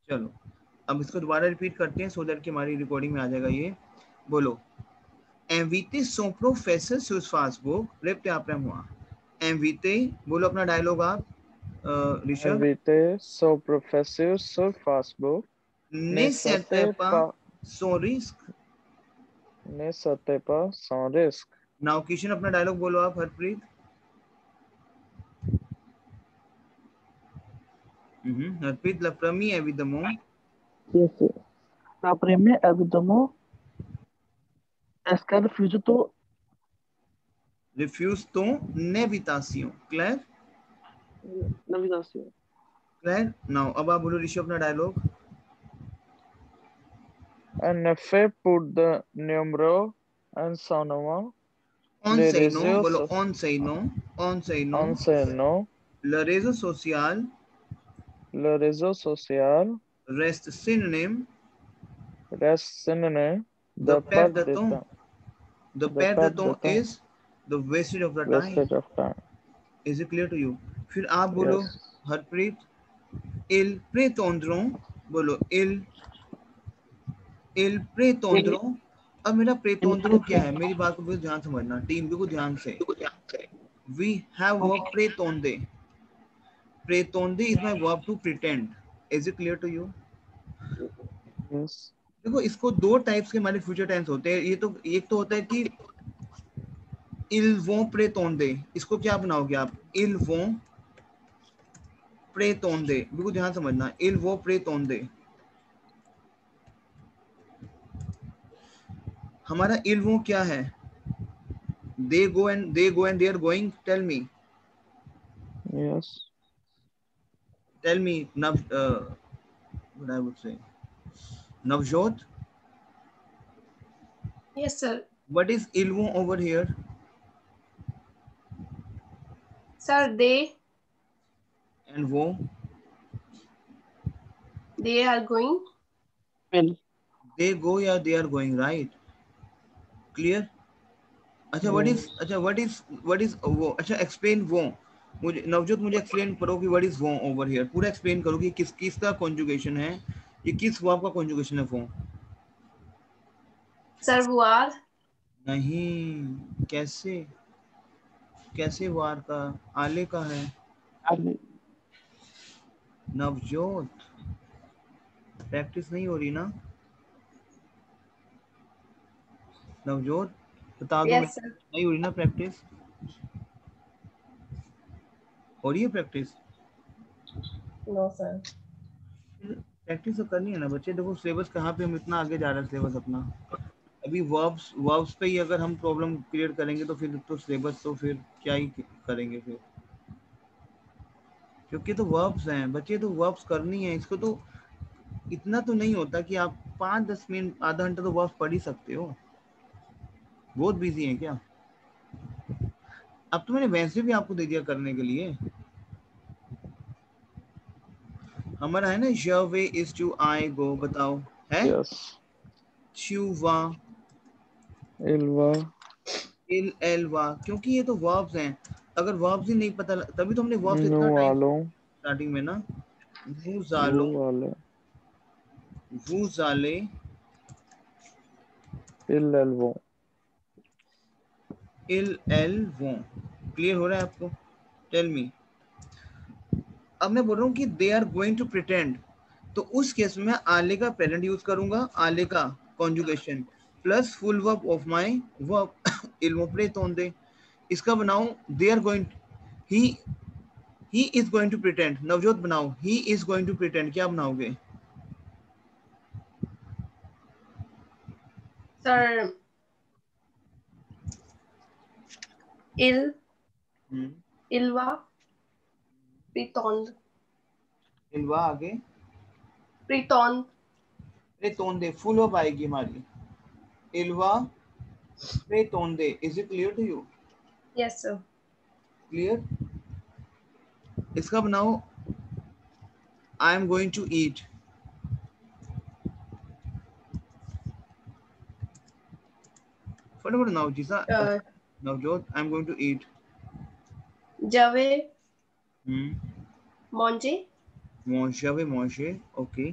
चलो अब इसको दोबारा रिपीट करते हैं सो दैट कि हमारी रिकॉर्डिंग में आ जाएगा ये। बोलो, एनवीते सो प्रोफेसर सुस फासबुक रेप्टे आप हुआ। एनवीते बोलो अपना डायलॉग आप Rishabh. Invite sou professor sou Facebook Ne nessa pas tepa sans risque। nessa tepa sans risque. Now Kishan अपना डायलॉग बोलो आप Harpreet. Harpreet la première évidemment Yes, sir. La première, évidemment, est-ce qu'elle refuse tout? refuse ton invitation। Clear L'invitation. Clear. Now अब आप बोलो ऋषभ अपना dialogue. En effet, pour de numéro enseignement, ऑन les सही नो réseaux बोलो, sociaux ऑन सही नो, ऑन सही नो। enseignants, le réseau social le réseau social reste synonyme reste synonyme de de perte perte de de temps। temps, The de perte de perte de temps temps, is the wastage of the time। wastage of time. Is it clear to you? फिर आप बोलो Yes. Harpreet. il prétendront बोलो il prétendront। अब मेरा Il प्रेतोंद्रो क्या है, मेरी बात को बिल्कुल ध्यान समझना टीम, बिल्कुल ध्यान से। we have verb prétendre। prétendre is my verb to pretend। is it clear to you? Yes. देखो इसको दो टाइप्स के हमारे फ्यूचर टेंस होते हैं। ये तो एक तो होता है कि ils vont prétendre, इसको क्या बनाओगे आप, ils vont prétendre, बिल्कुल ध्यान समझना, ils vont prétendre। हमारा ils vont क्या है, they go and they are going। tell me Yes. Nav what I would say, Navjot, Yes, sir. what is ils vont over here? Sir, And वो they are going. will. they go या they are going, right? Clear? अच्छा Yes. what is वो, अच्छा explain वो, मुझे नवजोत मुझे explain करो कि what is वो over here, पूरा एक्सप्लेन करो कि किसका कॉन्जुगेशन है, ये किस वर्ब का कॉन्जुगेशन है वो। Sir, war. नहीं, कैसे वार का, आले का है Ali. नवजोत। प्रैक्टिस नहीं हो रही ना नवजोत, बता दो Yes, मुझे, sir. नहीं हो रही ना प्रैक्टिस, हो रही है प्रैक्टिस? No, sir. प्रैक्टिस तो करनी है ना बच्चे। देखो सिलेबस कहाँ पे हम इतना आगे जा रहे हैं, सिलेबस अपना अभी वर्ब्स पे ही अगर हम प्रॉब्लम क्रिएट करेंगे तो फिर तो सिलेबस तो फिर क्या ही करेंगे फिर, क्योंकि तो वर्ब्स हैं बच्चे, तो वर्ब्स करनी है इसको। तो इतना तो नहीं होता कि आप 5-10 मिनट आधा घंटा तो वर्ब्स पढ़ ही सकते हो, बहुत बिजी हैं क्या? अब तो मैंने वैसे भी आपको दे दिया करने के लिए, हमारा है ना जवे इज टू आई गो, बताओ है Yes. शुवा Il va. इल एलवा, क्योंकि ये तो वर्ब्स हैं। अगर वर्ब्स ही नहीं पता, तभी तो हमने वर्ब्स इतना Nous टाइम allons. स्टार्टिंग में ना, vous allons, Vous allez. vous allez, Elles vont. il elles vont। Clear हो रहा है आपको? Tell me. अब मैं बोल रहा हूँ कि they are going to pretend, तो उस केस में आले का प्रेजेंट यूज करूंगा, आले का conjugation plus full verb of my verb il vont prétendre। इसका बनाओ they are going, he is going to pretend. Navjot बनाओ he is going to pretend, क्या बनाओगे? Sir, il, ilva, pretend, इलवा आगे pretend. प्रेतोंदे, फुल वर्ब आएगी हमारी, इलवा प्रेतोंदे। Is it clear to you? Yes, sir. Clear. इसका बनाओ I am going to eat, फटाफट बनाओ जीसा। Navjot I am going to eat. Jave, manger. मोशे मोशे, ओके।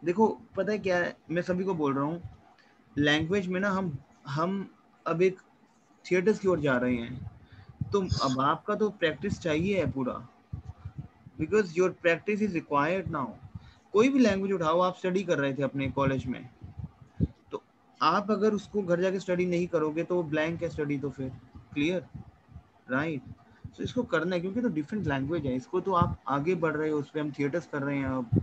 देखो पता है क्या है, मैं सभी को बोल रहा हूँ, लैंग्वेज में ना हम अब एक थिएटर्स की ओर जा रहे हैं, तो अब आपका तो प्रैक्टिस चाहिए है पूरा, because your practice is required now. कोई भी लैंग्वेज उठाओ, आप स्टडी कर रहे थे अपने कॉलेज में, तो आप अगर उसको घर जाके स्टडी नहीं करोगे तो वो ब्लैंक है स्टडी, तो फिर क्लियर, राइट। तो इसको करना है, क्योंकि तो डिफरेंट लैंग्वेज है, इसको तो आप आगे बढ़ रहे हो, उस पर हम थिएटर्स कर रहे हैं अब,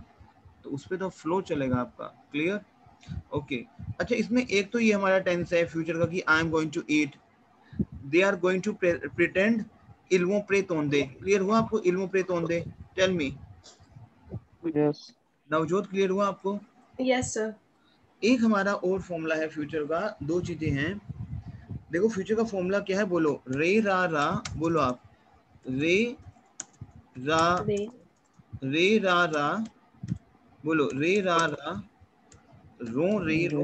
तो उस पर तो फ्लो चलेगा आपका, क्लियर, ओके। अच्छा, इसमें एक तो ये हमारा टेंस है फ्यूचर का कि I am going to eat, they are going to pretend, इल्वो प्रे तोंदे, क्लियर हुआ आपको, इल्वो प्रे तोंदे, tell me. Yes. Navjot clear हुआ आपको? Yes, sir. एक हमारा और फॉर्मूला है फ्यूचर का, दो चीजें हैं। देखो फ्यूचर का फॉर्मूला क्या है, बोलो, रे रा, बोलो आप, रे रा, Re, रे रा, बोलो, रे रा, रो रे रो,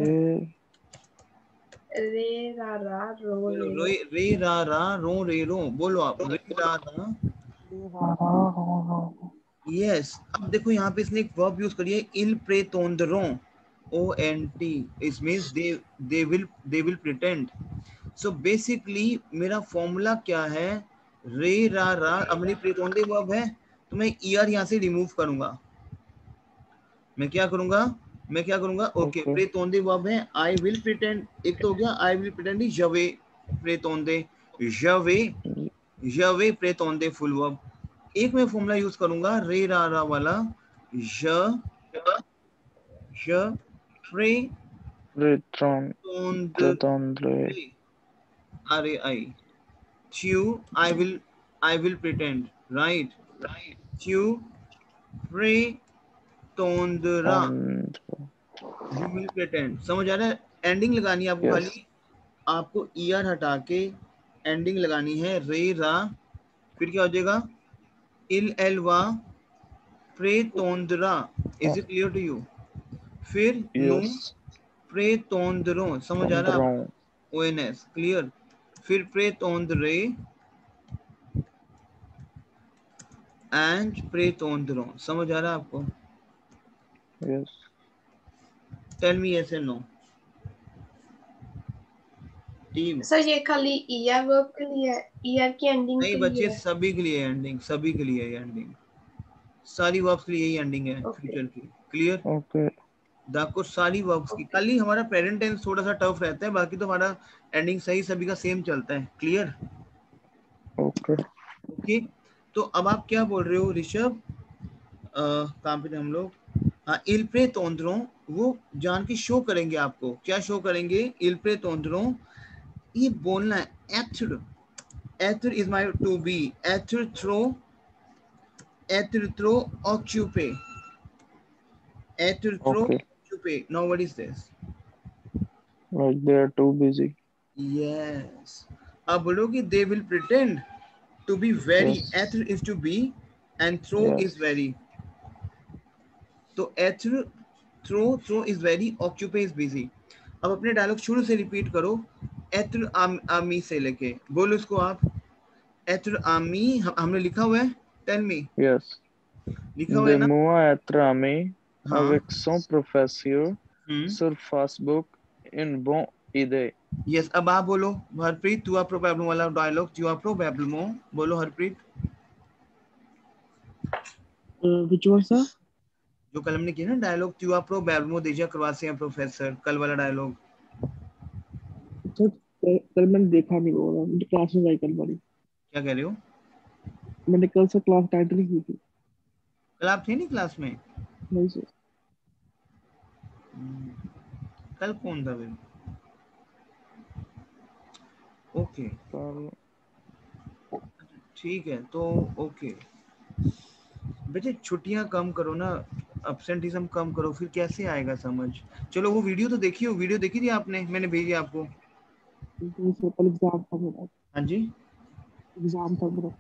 Re, re, ra, ra, ro, बोलो, re, रे ro. रे रा रो रे रो, बोलो आप, रे रा। यस, अब देखो यहाँ पे इसने एक वर्ब यूज करी है, इल प्रेतोंदरो, ONT, it means they will pretend. So basically मेरा फॉर्मूला क्या है, रे रा, अब मेरी प्रेतोंदे वर्ब है, तो मैं ER यहाँ से रिमूव करूंगा। मैं क्या करूंगा, ओके, okay. प्रेतोंदे वर्ब है, आई विल प्रिटेंड, एक तो हो गया, आई विल प्रिटेंड जवे प्रेतोंदे, जवे जवे प्रेतोंदे फुल वर्ब। एक मैं फॉर्मूला यूज करूंगा रे रा वाला, ज ज प्रे Retron, तोंद Tratandre. अरे आई, च्यू, आई विल प्रिटेंड, राइट, च्यू प्रे तोंदरा, And यू विल प्रिटेंड। समझ आ रहा है? एंडिंग लगानी है आपको, yes, खाली आपको ER हटा के एंडिंग लगानी है, रे रा, फिर क्या हो जाएगा, इल एलवा प्रे तोंदरा, is oh, it clear to you? फिर नो yes, प्रे तोंदरो, समझ आ रहा है Tondron. आपको, ONS, क्लियर। फिर प्रे तोंदरे एंड प्रे तोंदरो, समझ आ रहा है आपको? Yes. Tell me yes and no team. Sir ये खाली ER वर्ब के लिए है, ER की एंडिंग नहीं के बच्चे, लिए है. सभी के लिए एंडिंग, सभी के लिए एंडिंग, सारी वर्ब्स के लिए यही एंडिंग है Okay. फ्यूचर की, क्लियर। Okay. दाको सारी वर्ब्स की, Okay. खाली हमारा प्रेजेंट टेंस थोड़ा सा टफ रहता है, बाकी तो हमारा एंडिंग सही सभी का सेम चलता है, क्लियर, Okay. ओके। तो अब आप क्या बोल रहे हो ऋषभ, कहाँ पे थे हम लोग, हाँ, इल प्रे तोंदरो, वो जान के शो करेंगे आपको, क्या शो करेंगे, इल प्रे तोंदरो, ये बोलना है, एथर, एथर इज माई टू बी, एथर थ्रो ऑक्यूपे, एथर थ्रो Okay. ऑक्यूपे, now what is this? Like they are too busy. Yes, अब बोलो कि they will pretend to be very, Yes. एथर इज टू बी एंड थ्रो Yes. इज वेरी, तो एथर, थ्रो इज वेरी, ऑक्यूपे इज बिजी। अब अपने डायलॉग शुरू से रिपीट करो, एथर आमी से लेके, बोलो इसको आप, एथर आमी, हमने लिखा हुआ है, टेल मी, Yes. लिखा हुआ है De ना? mua etrami हाँ, avec son professeur हम्म, sur Facebook une bonne idée. Yes. अब आप बोलो हरप्रीत, तू आप प्रोबेबल वाला डायलॉग, तू आप प्रोबेबल मो, बोलो हरप्रीत, which one, sir? जो कल हमने किया ना डायलॉग, तू आप प्रोबेबल मो देजा करवासे हैं प्रोफेसर, कल वाला डायलॉग, सर कल मैंने देखा नहीं, वो मुझे क्लास में जाई कल बड़ी, क्या कह रहे हो? मैंने कल से क्लास टाइटल की थी। कल आप थे नहीं क्लास में? नहीं सर। कल कौन था फिर? ओके, Kal- ठीक है, तो ओके बेटे, छुट्टियां कम करो ना, अब्सेंटिज्म कम करो, फिर कैसे आएगा समझ। चलो वो वीडियो तो देखी हो, वीडियो देखी थी आपने, मैंने भेजी आपको? नहीं सर, कल एग्जाम था मेरा, हाँ जी, एग्जाम था मेरा।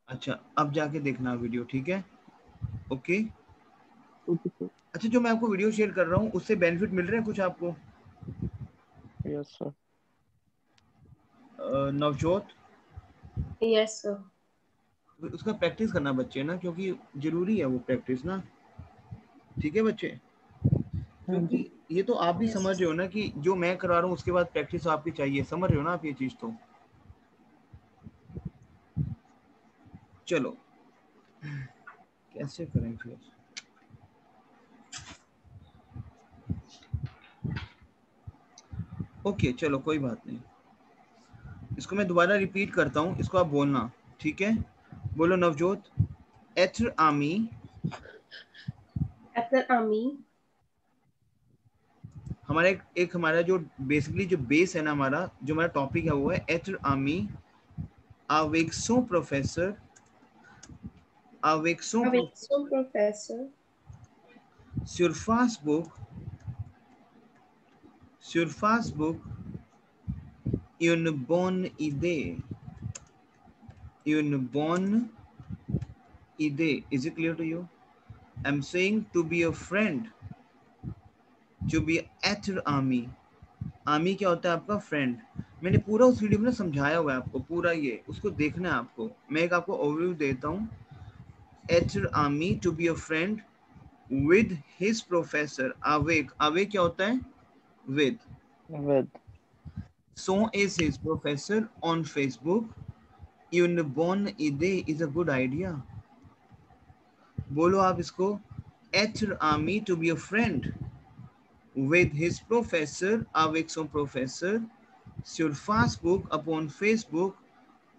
अच्छा, अब जाके देखना वीडियो, ठीक है, ओके। Okay sir. अच्छा, जो मैं आपको वीडियो शेयर कर रहा हूँ उससे बेनिफिट मिल रहे हैं कुछ आपको, Yes, sir. Navjot? Yes, sir. उसका प्रैक्टिस करना बच्चे ना, क्योंकि जरूरी है वो प्रैक्टिस ना। ठीक है बच्चे, हाँ जी। क्योंकि ये तो आप भी Yes. समझ रहे हो ना कि जो मैं करा रहा हूँ उसके बाद प्रैक्टिस आपकी चाहिए, समझ रहे हो ना आप ये चीज। तो चलो कैसे करें फिर। ओके चलो कोई बात नहीं, इसको मैं दोबारा रिपीट करता हूँ, इसको आप बोलना, ठीक है? बोलो नवजोत। एथर आर्मी, After army, हमारा एक हमारा जो बेसिकली जो बेस है ना, हमारा जो हमारा टॉपिक है वो है एथर आर्मी अवेक्सो प्रोफेसर, अवेक्सो Aviation professor, surface book une bonne idée, une bonne idée. Is it clear to you? I'm saying to be a friend, to be at army. Army क्या होता है आपका? फ्रेंड। मैंने पूरा उस वीडियो में ना समझाया हुआ है आपको, पूरा ये उसको देखना है आपको। मैं एक आपको ओवरव्यू देता हूँ। एट आर्मी to be a friend with his professor. अवेक, अवेक क्या होता है? With. with, So is his professor on Facebook. Une bonne idée is a good idea. बोलो आप इसको। At army to be a friend with his professor, avec son professeur, sur Facebook, upon Facebook,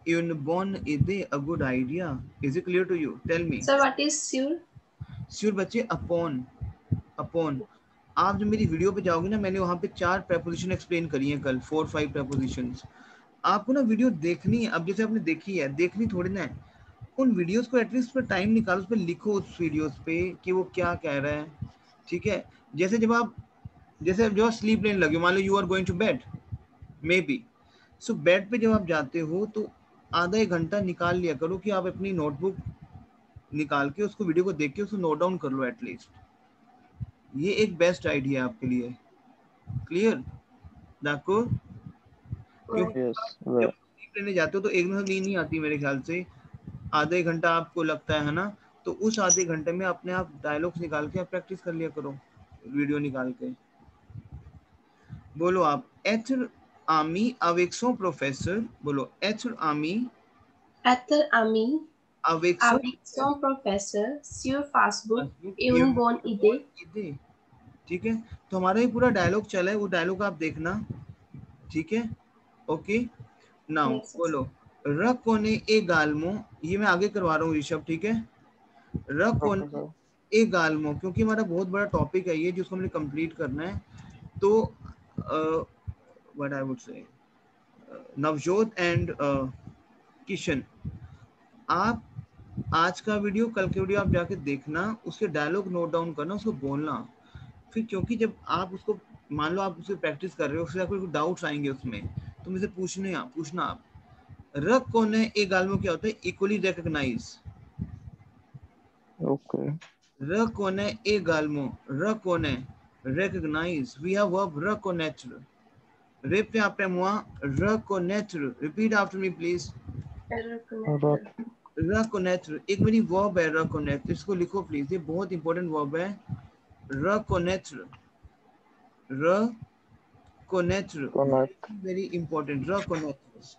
une bonne idée, a good idea. Is it clear to you? Tell me. so what is sur? Sur बच्चे upon, upon। आप जब मेरी video पे जाओगे ना, मैंने वहाँ पे 4 preposition एक्सप्लेन करी हैं कल, 4-5 prepositions। आपको ना वीडियो देखनी है। अब जैसे आपने देखी है, देखनी थोड़ी ना है, उन वीडियोस को एटलीस्ट पर टाइम निकालो, उस पर लिखो उस वीडियोस पे कि वो क्या कह रहा है। ठीक है? जैसे जब आप स्लीप लेने लगे, मान लो you are going to bed maybe, so bed पे जब आप जाते हो तो आधा एक घंटा निकाल लिया करो कि आप अपनी नोटबुक निकाल के उसको वीडियो को देख के उसको नोट डाउन कर लो एटलीस्ट। ये एक बेस्ट आइडिया है आपके लिए। क्लियर दाको? क्योंकि yes, जब well, स्लीप लेने जाते हो तो एक दिन नींद नहीं आती मेरे ख्याल से, आधे घंटा आपको लगता है ना, तो उस आधे घंटे में अपने आप डायलॉग्स निकाल के आप प्रैक्टिस कर लिया करो, वीडियो निकाल के। बोलो आप। एथर आर्मी अवेक्सो प्रोफेसर। बोलो एथर आर्मी After army, अवेक्सो aviation professor, sur Facebook, une bonne idée. idée। ठीक है, तो हमारा ये पूरा डायलॉग चला है, वो डायलॉग आप देखना। ठीक है, ओके। Now Yes, yes. बोलो र कोने ए गालमो, ये मैं आगे करवा रहा हूँ ऋषभ, ठीक है? र okay, कोने sir. ए गालमो, क्योंकि हमारा बहुत बड़ा टॉपिक है ये जिसको हमने कंप्लीट करना है। तो what I would say, Navjot and Kishan, आप आज का वीडियो, कल के वीडियो आप जाके देखना, उसके डायलॉग नोट डाउन करना, उसको बोलना। फिर क्योंकि जब आप उसको, मान लो आप उससे प्रैक्टिस कर रहे हो, फिर आपको डाउट्स आएंगे उसमें, तो मुझे पूछना आप। रक कौन है ए गाल में क्या होता है? Equally recognise. Okay, र कौन है ए गाल में? र कौन है? Recognise. We have verb recognise. रेप पे आपने मुआ recognise. Repeat after me please. rock, recognise एक मेरी वर्ब है, रिकॉग्नाइज, इसको लिखो प्लीज, ये बहुत इंपॉर्टेंट वर्ब है। Recognise, recognise, connect, very important. Recognise.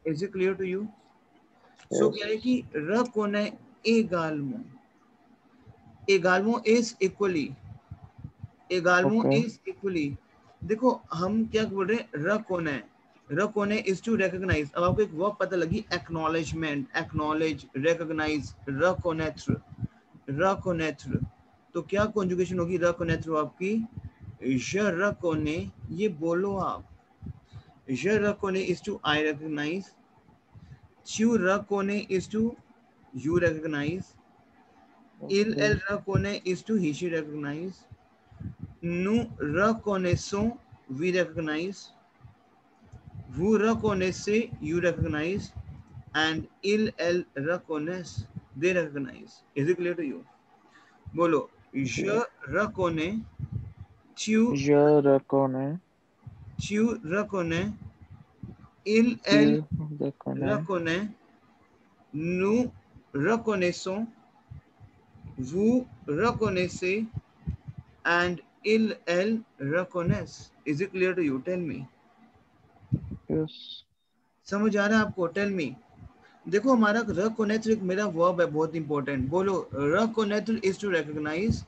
Is it clear to you? So yes, कह रहे कि र कौन है ए गालमो, ए गालमो इज इक्वली, ए गालमो okay, इज इक्वली। देखो हम क्या बोल रहे हैं, र कौन है? र कौन है इज टू रिकॉग्नाइज। अब आपको एक वर्ब पता लगी, acknowledgement, acknowledge, recognise, reconnect, reconnect. तो क्या कॉन्जुगेशन होगी रिकॉनेक्ट आपकी? ज रकोने, ये बोलो आप। ज रकोने is to I recognise, Chu rakone is to you recognize. Il okay, el rakone is to he she recognize. Nu rakone so we recognize. Vu rakone se you recognize. And il el rakones they recognize. Is it clear to you? Bolo. Je yes. rakone. Chu Je reconnais, rakone. Il el tu reconnais, rakone. Nu reconnaissons, vous reconnaissez, and il, elle reconnaissent. Is it clear to you? Tell me. Yes. समझ आ रहा है आपको? Tell me. देखो हमारा reconnaître एक मेरा verb है बहुत इंपॉर्टेंट. बोलो reconnaître is to recognize.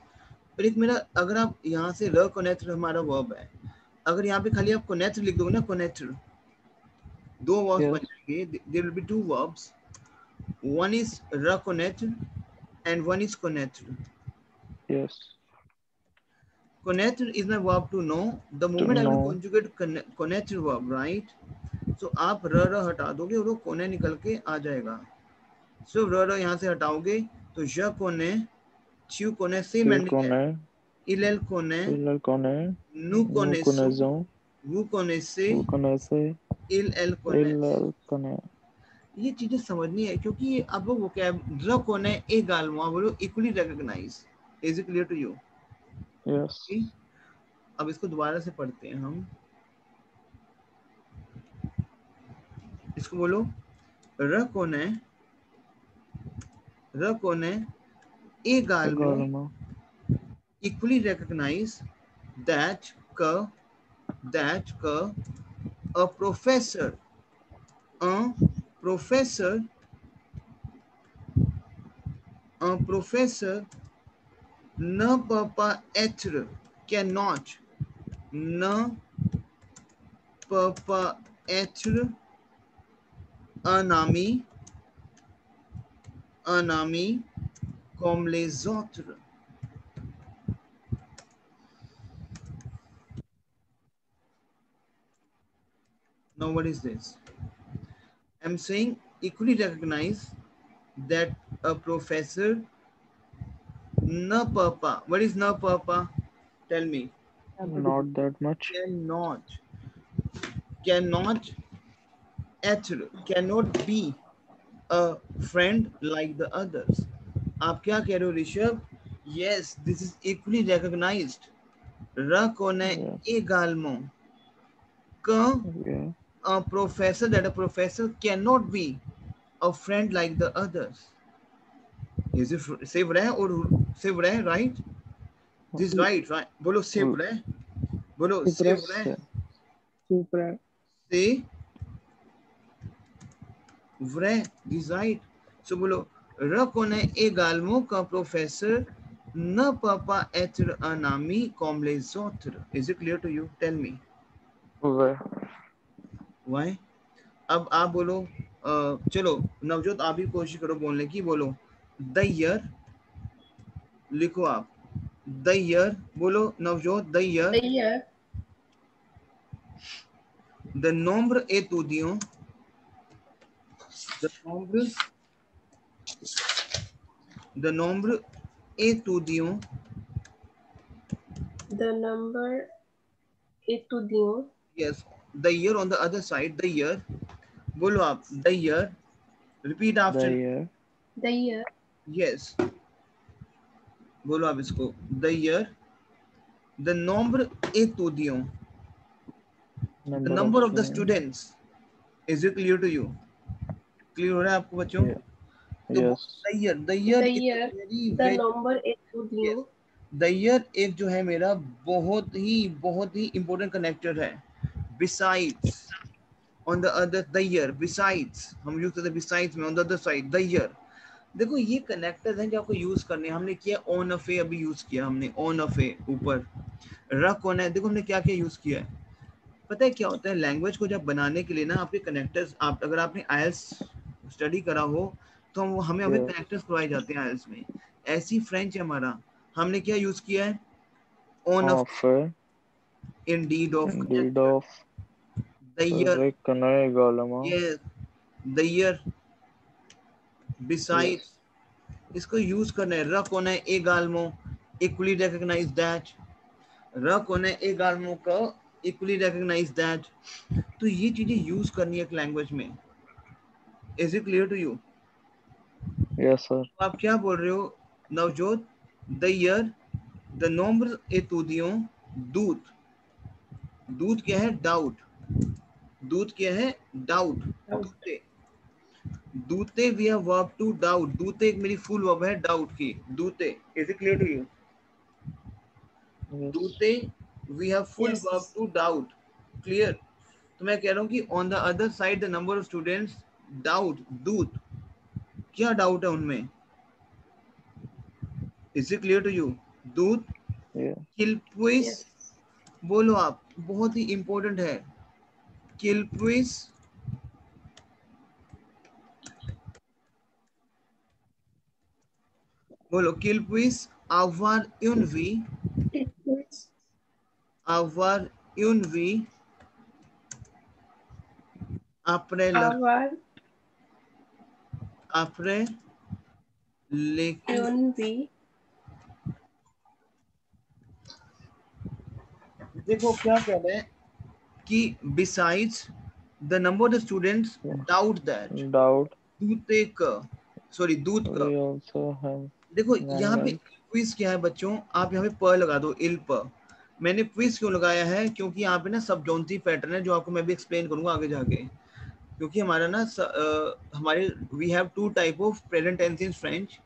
पर एक मेरा अगर आप यहाँ से reconnaître हमारा वर्ब है, अगर यहाँ पे खाली आप connaître लिख दोगे ना, connaître, दो वर्ब्स बन जाएंगे. There will be two verbs. One is reconnaître and one is connaître. Yes. Connaître is my verb to know. The moment I will conjugate connaître verb, right? So आप र हटा दोगे और वो कोने निकल के आ जाएगा. So र यहाँ से हटाओगे तो je connais, tu connais, same ending है. Il connaît, nous connaissons, vous connaissez, il connaît. ये चीजें समझनी है क्योंकि अब वो vocab connaît également बोलो equally recognize. Is it clear to you? Yes. अब इसको दोबारा से पढ़ते हैं हम. इसको बोलो reconnaît également equally recognize that a professor ne peut pas être, cannot, ne peut pas être un ami comme les autres. Now what is this? I'm saying equally recognize that a professor ne peut pas. What is ne peut pas? Tell me. Not that much. Cannot être, cannot be a friend like the others. आप क्या कह रहे हो Rishabh? Yes, this is equally recognized. Reconnaît également que a professor cannot be a friend like the others. Is it c'est vrai or c'est vrai, right? This is right? बोलो c'est vrai. बोलो c'est vrai. C'est vrai. This is right. So बोलो reconnaît également qu'un professeur ne peut pas être un ami comme les autres. Is it clear to you? Tell me. Why? अब आप बोलो. चलो नवजोत आप भी कोशिश करो बोलने की. बोलो the year. लिखो आप the year. बोलो Navjot the year. The nombre étudiant. The nombre étudiant. Yes. The year on the other side. The year. बोलो आप the year. Repeat after. The year. Yes. बोलो आप इसको. The year. The nombre étudiant. The number of the students. Is it clear to you? Clear हो रहा है आपको बच्चों? Yes. The year. The number étudiant. The year एक जो है मेरा बहुत ही important connector है. Besides, on the other, the year. Besides, हम use करते हैं besides में, on the other side, the year. देखो ये कनेक्टर्स हैं जो आपको यूज करने. हमने किया ऑन अ फे, अभी यूज किया हमने ऑन अ फे ऊपर. रख ऑन है. देखो हमने क्या क्या यूज किया है. पता है क्या होता है लैंग्वेज को जब बनाने के लिए ना आपके कनेक्टर्स, आप अगर आपने आईएलटीएस स्टडी करा हो तो हमें कनेक्टर्स प्रोवाइड जाते हैं आईएलटीएस में. ऐसी फ्रेंच है हमारा. हमने क्या यूज किया है? On off, Indeed of, the year, yes the year, besides. इसको यूज करना है. रख होना है एगाल्मो, इक्वली रिकॉग्नाइज दैट. रख होना है एगाल्मो का इक्वली रिकॉग्नाइज दैट. तो ये चीजें यूज करनी है एक लैंग्वेज में. Is it clear to you? Yes sir. आप क्या बोल रहे हो नवजोत? द ईयर, द नॉम्ब्र एतुदियों, दूत. दूत क्या है? डाउट. दूत क्या है? डाउट. दूते we have verb to doubt, दूते एक मेरी फुल वर्ब है डाउट की, दूते, is it clear to you? Yes. दूते we have full Yes. Verb to doubt, clear? तो मैं कह रहा हूँ कि on the other side the number of students doubt, दूत, क्या डाउट है उनमें? Is it clear to you? दूत Yeah. किल्पुइस, Yes. बोलो आप, बहुत ही इंपॉर्टेंट है, किल्पुइस बोलो, किल्पुइस आवार यूनवी, आवार यूनवी अपने Our अपने लेकु, Yunvi. देखो क्या कह रहे हैं कि besides the number of the students Yeah. doubt that Doubt. दूते का, सॉरी दूत का, We also have देखो यहाँ पे manual. क्विज क्या है बच्चों, आप यहाँ पे प लगा दो, इल प। मैंने क्विज क्यों लगाया है, क्योंकि यहाँ पे ना सबजॉन्टी पैटर्न है जो आपको मैं भी एक्सप्लेन करूंगा आगे जाके, क्योंकि हमारा ना हमारे we have two type of present tense in French,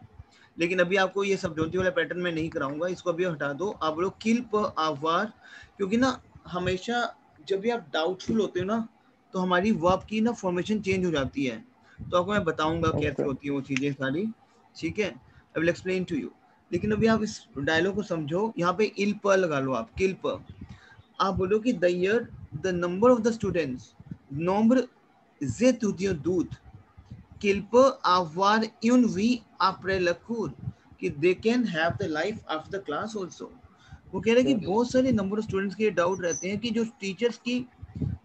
लेकिन अभी आपको ये सबजॉन्टी वाला पैटर्न मैं नहीं कराऊंगा, इसको अभी हटा दो। आप लोग किल प आवार, क्योंकि ना हमेशा जब भी आप डाउटफुल होते हो ना तो हमारी वर्ब की ना फॉर्मेशन चेंज हो जाती है, तो आपको मैं बताऊंगा कैसे Okay. होती है वो चीजें सारी, ठीक है? I will explain to you. लेकिन अभी आप इस डायलॉग को समझो, यहाँ पे इल प लगा लो आप, किल प। आप बोलो कि द ईयर the number of the students, नंबर जे तुदियो दूत किल्प आवार यूनवी aprelacur, कि they can have the life after the class also. वो कह रहे हैं कि Yes. बहुत सारे नंबर ऑफ स्टूडेंट्स के डाउट रहते हैं कि जो टीचर्स की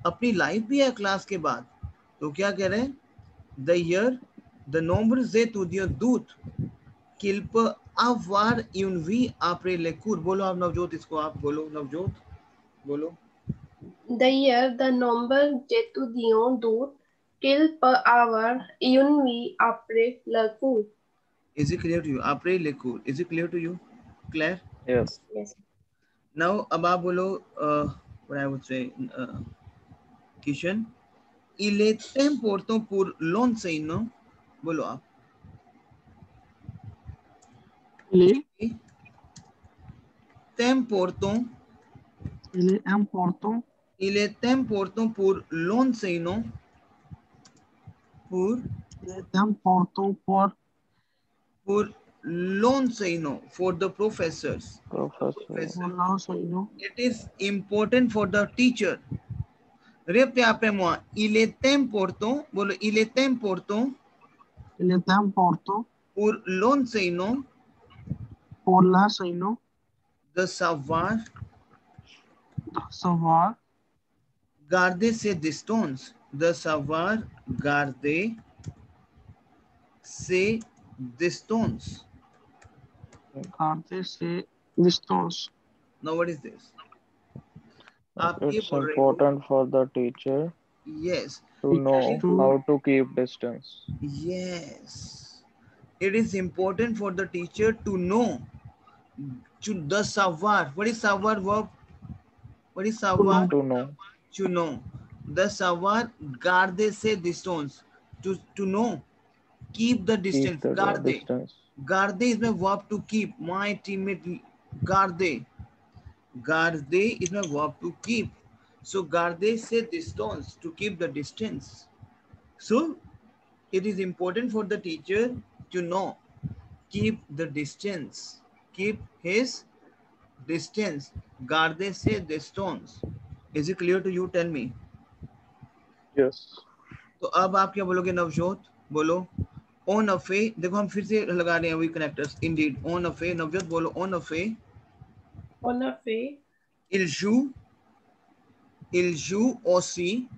अपनी लाइफ भी है क्लास के बाद, तो क्या कह रहे हैं, द ईयर द नंबर जे तुदियो दूत किल्प आवार यूनवी aprelacur, बोलो आप नवजोत, इसको आप बोलो नवजोत, बोलो। The year the number Jetudion do kill per hour Yunvi apre laku. Is it clear to you? aprelacur, is it clear to you? Claire? Yes. Yes. Now अब आप बोलो, what I would say, Kishan, il est important pour l'enseignant, बोलो आप, Ele, important, ele é important, il est important pour l'enseignant, pour ele é important l'enseignant, for the professors, Professor. pour l'enseignant. it is important for the teacher. Répétez après moi, il est important, बोलो, il est important Ele é important pour l'enseignant pour l'enseignant de savoir de savoir garder ses distances, de savoir garder ses distances. garder ses distances. Now what is this? आप ये It's बोल रहे हो, important for the teacher yes, to know to- how to keep distance. yes, it is important for the teacher to know, to the savoir. What is savoir verb? What is savoir? To know. To know. The savoir garder ses distances, to know, keep the Keep distance, the garder. distance. Garde is my verb to keep. My teammate garde. Garde is my verb to keep. So garde say distance, to keep the distance. So it is important for the teacher to know, keep the distance, keep his distance. Garde say distance. Is it clear to you? Tell me. Yes. तो अब आप क्या बोलोगे नवजोत? बोलो on अ फे, देखो हम फिर से लगा रहे हैं वही कनेक्टर्स, इंडीड ऑन अ फे, नवजोत बोलो ऑन अ फे, On a fay. il joue aussi,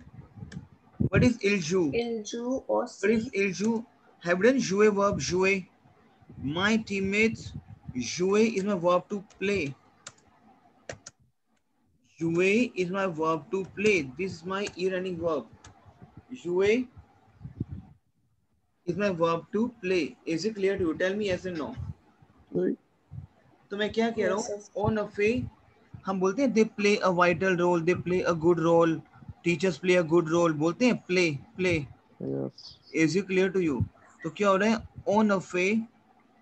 what is il joue? Il joue What is aussi. il joue? Have you done jouer verb, jouer? My teammates, jouer is my verb to play. Jouer is my verb to play. This is my e-running verb. Jouer is my verb to play. Is it clear to you? Tell me yes and no. Oui. तो मैं क्या कह रहा Yes, हूँ, yes. On अ फे हम बोलते हैं they play a vital role, they play a good role, teachers play a good role, बोलते हैं play, play, Yes. Is it clear to you? तो क्या हो रहा है? ऑन अ फे,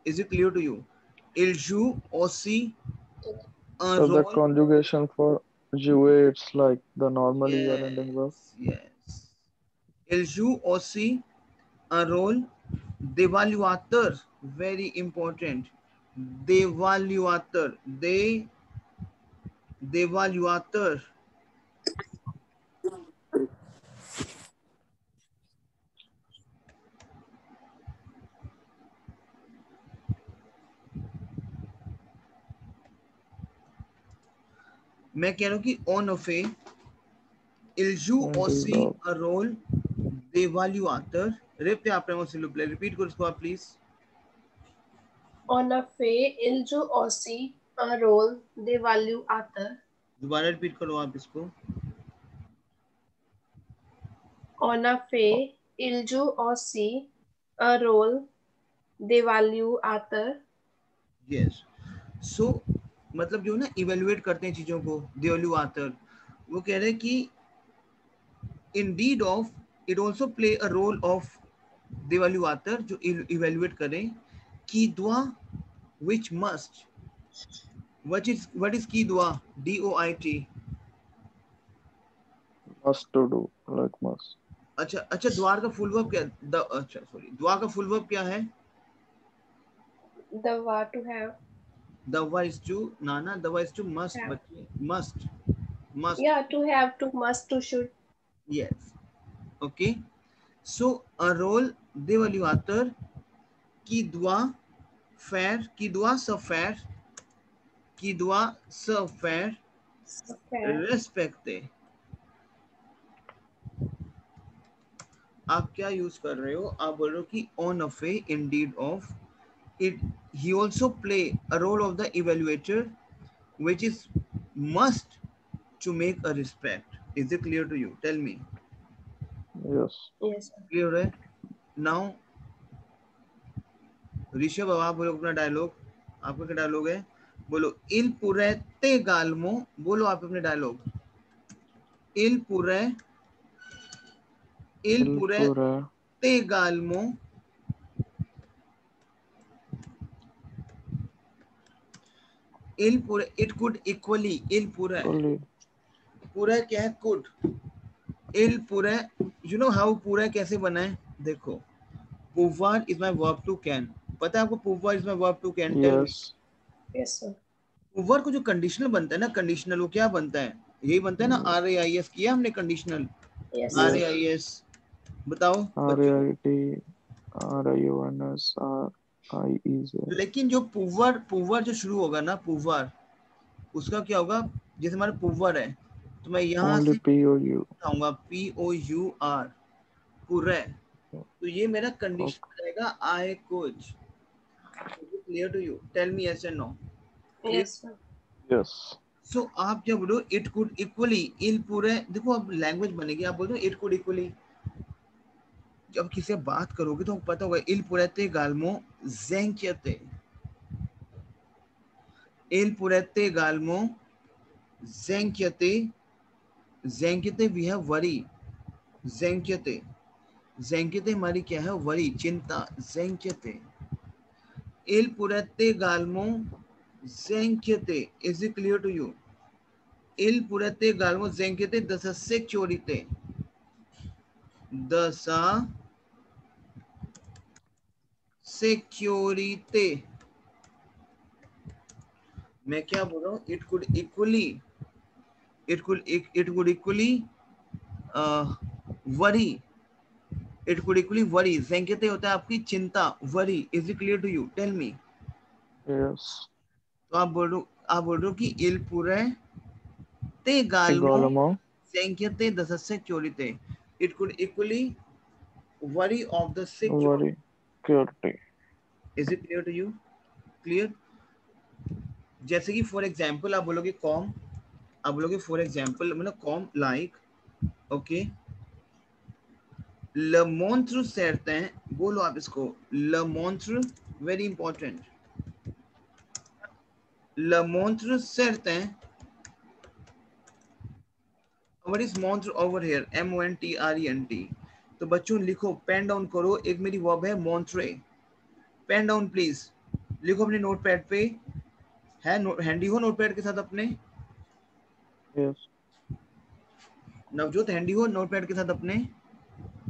is it clear to you? इल जू ओसी अ So the role, conjugation for jouer, it's like the normal ER ending verb. yes, yes. Il joue aussi un rôle d'évaluateur, very important. D'évaluateur, d'évaluateur. मैं कह रहा हूँ कि on a fait, il joue Indeed, aussi un rôle d'évaluateur. Répétez après moi s'il vous plaît. Repeat करो इसको आप please. En effet, il joue aussi un rôle d'évaluateur. दोबारा repeat करो आप इसको. En effet, il joue aussi un rôle d'évaluateur. Yes. So मतलब जो ना इवेल्युएट करते हैं चीजों को, d'évaluateur, वो कह रहे हैं कि indeed of, it also play a role of d'évaluateur जो evaluate करें. की दुआ which must, what is की दुआ? DOIT. must to do, like must. अच्छा अच्छा, द्वार का फुल वर्ब क्या? अच्छा सॉरी, दुआ का फुल वर्ब क्या है? The verb to have. दवा is to, नाना दवा is to must, Have. बच्चे must. Yeah, to have, to must, to should. Yes. Okay. So a role d'évaluateur qui doit faire, se faire Fair. respecter. आप क्या use कर रहे हो? आप बोल रहे हो कि on a fe, indeed of, it, he also play a role of the evaluator which is must to make a respect. Is it clear to you? Tell me. Yes. Yes, sir. Clear है? Now Rishabh, अब आप बोलो अपना dialogue. आपका क्या dialogue है? बोलो. Il pourrait également, बोलो आप अपने dialogue. Il pourrait Il pourrait également it could equally. Il pourrait, equally. पूरा क्या है? could. Il pourrait, you know how पूरा कैसे बना है? देखो, pouvoir is my verb to can. पता है आपको pouvoir is my verb to can? Tell me. Yes. Yes, sir. pouvoir को जो कंडीशनल बनता है ना, कंडीशनल, वो क्या बनता है? यही बनता है ना, RAIS किया हमने कंडीशनल. Yes, sir. RAIS बताओ बच्चों. RAIT, RIONS, RIEZ. लेकिन जो pouvoir जो शुरू होगा ना, pouvoir, उसका क्या होगा? जैसे हमारा pouvoir है, तो मैं यहाँ Only से POU. आऊंगा POUR, पूरा. तो ये मेरा कंडीशन Okay. रहेगा I कुछ. Clear to you? Tell me yes and no. Yes, sir. Yes. So आप जब बोलो it could equally, il पूरे, देखो अब लैंग्वेज बनेगी. आप बोलते हो it could equally, जब किसी से बात करोगे तो पता होगा. il pourrait également s'inquiéter. Il pourrait également s'inquiéter. S'inquiéter we have worry. S'inquiéter, s'inquiéter हमारी क्या है? worry, चिंता. s'inquiéter. Il pourrait également s'inquiéter. Is it clear to you? Il pourrait également s'inquiéter de sa sécurité. De sa sécurité. मैं क्या बोल रहा हूँ? It could equally worry. It could equally worry. s'inquiéter होता है आपकी चिंता, worry. Is it clear to you? Tell me. Yes. तो आप बोल रहे हो कि il pourrait également Également. s'inquiéter de sa sécurité. It could equally worry of the security. Worry. Security. Is it clear to you? Clear? जैसे कि for example आप बोलोगे कॉम, आप बोलोगे फॉर एग्जाम्पल मतलब com like, okay, le montre certain, बोलो आप इसको. le montre, very important. le montre certain. What is montre over here? MONTRENT. तो बच्चों लिखो, पेन डाउन करो। एक मेरी वर्ब है मोंट्रे, पेन डाउन प्लीज, लिखो अपने नोटपैड पे। है हैंडी हो नोटपैड के साथ अपने? Yes. नवजोत हैंडी हो नोटपैड के साथ अपने?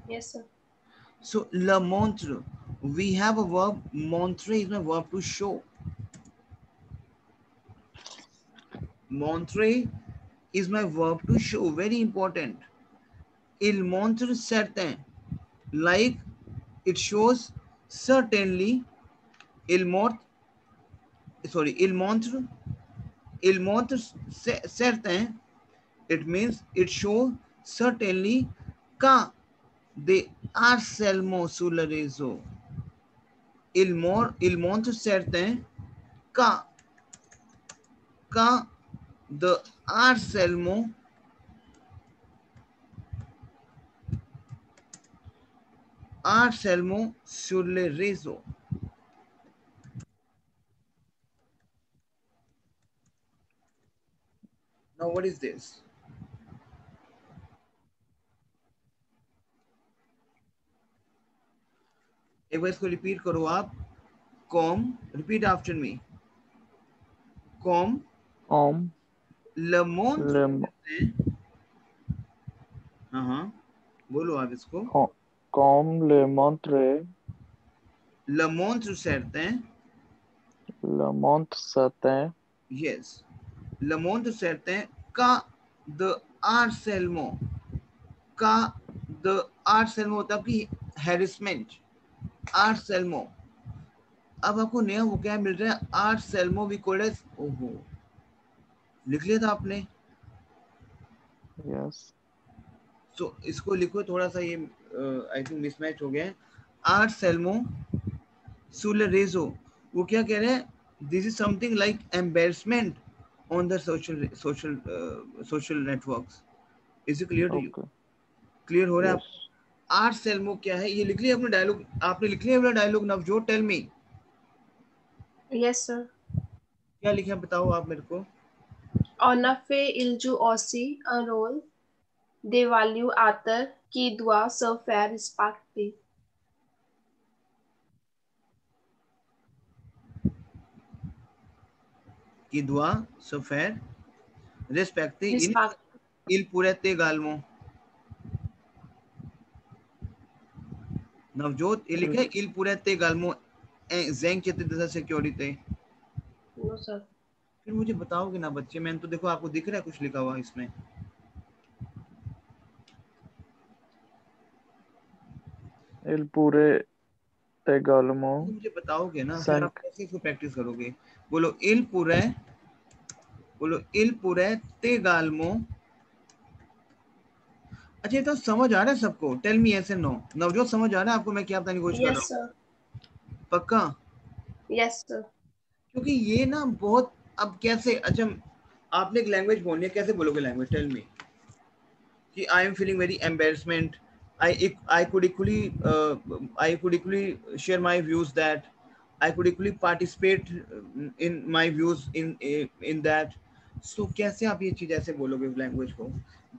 Yes, sir. So le montre, we have a verb. Montrer is my verb to show. Montrer is my verb to show. Very important. Il montre certain, like it shows certainly. Il montre, sorry, il montre certain. It means it shows certainly que they are seulement sur le réseau. Il montre certain que the harcèlement sur les réseaux. Now what is this? एक बार इसको repeat करो आप। Com, repeat after मी। Com le montre, हाँ बोलो आप इसको। Comme le montre le montre certain, yes, le montre certain का the harcèlement, का the harcèlement होता है कि harassment, harcèlement। अब आपको नया वो क्या मिल रहा है, harcèlement भी कोड है। ओहो, लिख लिया था आपने? Yes. तो इसको लिखो थोड़ा सा, ये आई थिंक मिसमैच हो गया है। harcèlement sur le réseau, वो क्या कह रहे हैं? This is something like embarrassment on the social networks. Is it clear to you? Okay. Clear हो रहा है? Yes. harcèlement क्या है ये लिख लिया अपने डायलॉग, आपने लिख लिया अपना dialogue Navjot? Tell me. Yes, sir. क्या लिखे बताओ आप मेरे को। En effet, il joue aussi un rôle d'évaluateur qui doit se faire respecter. Qui doit se faire respecter Respect. il pourrait également। Navjot ये लिखे il pourrait également Zeng de sécurité। No, sir. फिर मुझे बताओगे ना बच्चे, मैंने तो देखो आपको दिख रहा है कुछ लिखा हुआ इसमें। Il pourrait également मुझे बताओगे ना, फिर cinq आप कैसे इसको प्रैक्टिस करोगे? बोलो il pourrait également। अच्छा ये तो समझ आ रहा है सबको? Tell me yes and no। Navjot समझ आ रहा है आपको मैं क्या बताने की कोशिश कर रहा Yes, sir. हूँ? पक्का? Yes, sir. क्योंकि ये ना बहुत, अब कैसे, अच्छा आपने एक लैंग्वेज बोलनी है, कैसे बोलोगे लैंग्वेज? टेल मी कि I am feeling very embarrassment, I could equally share my views that I could equally participate in my views in that। So कैसे आप ये चीज ऐसे बोलोगे लैंग्वेज को?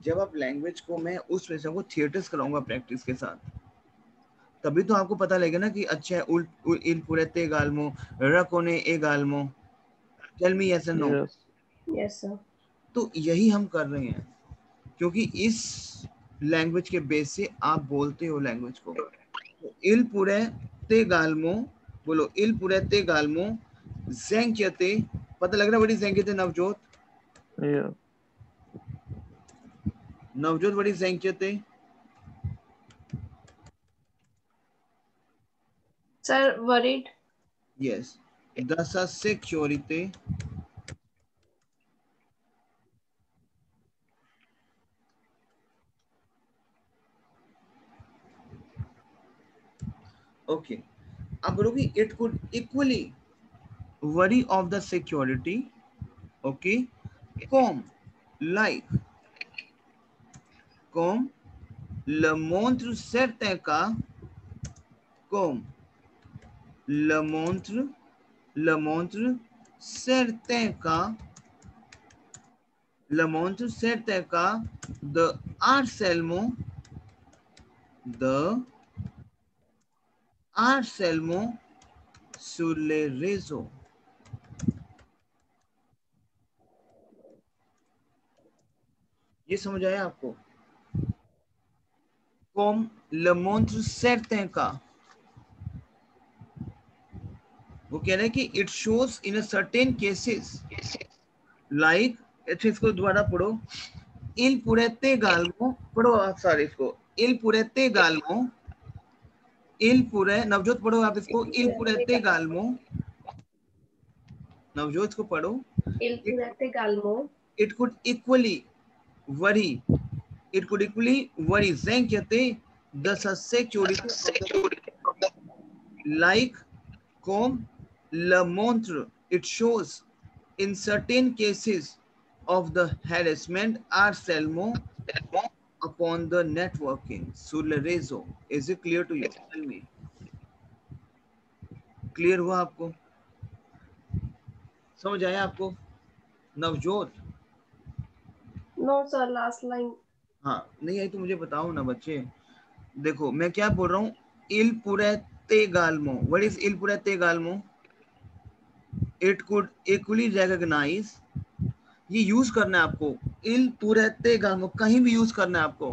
जब आप लैंग्वेज को, मैं उस वजह को थिएटर्स कराऊंगा प्रैक्टिस के साथ, तभी तो आपको पता लगेगा ना कि अच्छा il pourrait également, रकोने également। Tell me yes and no। Yes. Yes, sir. तो यही हम कर रहे हैं, क्योंकि इस लैंग्वेज के बेस से आप बोलते हो लैंग्वेज को। तो il pourrait également, बोलो il pourrait également s'inquiéter। पता लग रहा है बड़ी s'inquiéter नवजोत? Yeah. नवजोत बड़ी s'inquiéter? Sir, worried. Yes, de sa sécurité। Okay, अब बोलोगे it could equally worry of the security, okay, like comme le montre certain cas, comme le montre certain cas, le montre certain cas de harcèlement the harcèlement sur les réseaux. ये समझ आया आपको? Comme le montre certains cas. वो कह रहे हैं कि it shows in certain cases like, अच्छा इसको दोबारा पढ़ो, il pourrait également, पढ़ो आप सारे इसको, il pourrait également, il pourrait, Navjot पढ़ो आप इसको, il pourrait également, नवजोत को पढ़ो, Il pourrait également it could equally worry, it could equally worry s'inquiéter de sa sécurité, like comme le montre, it shows in certain cases of the harassment harcèlement upon the networking sur le réseau. Is it clear to you? Tell me. Clear हुआ आपको? समझ आया आपको? Navjot? no sir last line हाँ, नहीं आई तो मुझे बताओ ना बच्चे. देखो मैं क्या बोल रहा हूँ, il pourrait également. What is il pourrait également? It could equally recognize. ये यूज करना है आपको, il pourrait également कहीं भी यूज करना है आपको.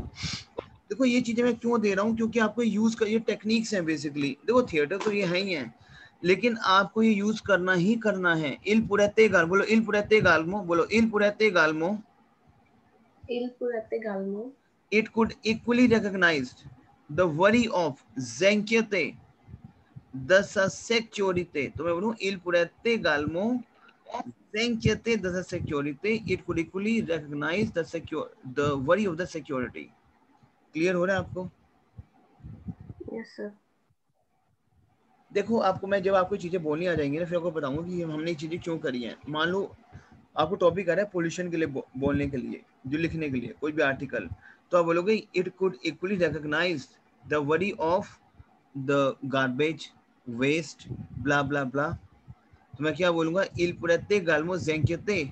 देखो ये चीजें मैं क्यों दे रहा हूँ, क्योंकि आपको यूज कर, ये टेक्निक्स हैं बेसिकली. देखो थिएटर तो ये है ही है, लेकिन आपको ये यूज करना ही करना है. il pourrait également, बोलो il pourrait également, बोलो il pourrait également. il pourrait également It could equally recognize the worry of anxiété de sa sécurité. तो मैं बोलूँ il pourrait également s'inquiéter de sa sécurité. It could equally recognize the worry of the security. Clear हो रहा है आपको? yes sir देखो आपको मैं जब आपको चीजें बोलनी आ जाएंगी ना, फिर आपको बताऊंगा कि हमने चीजें क्यों करी हैं. मान लो आपको टॉपिक आ रहा है पोल्यूशन के लिए बोलने के लिए, जो लिखने के लिए कोई भी आर्टिकल, तो आप बोलोगे it could equally recognise the worry of the garbage waste blah blah blah. तो मैं क्या बोलूंगा, il pourrait également s'inquiéter.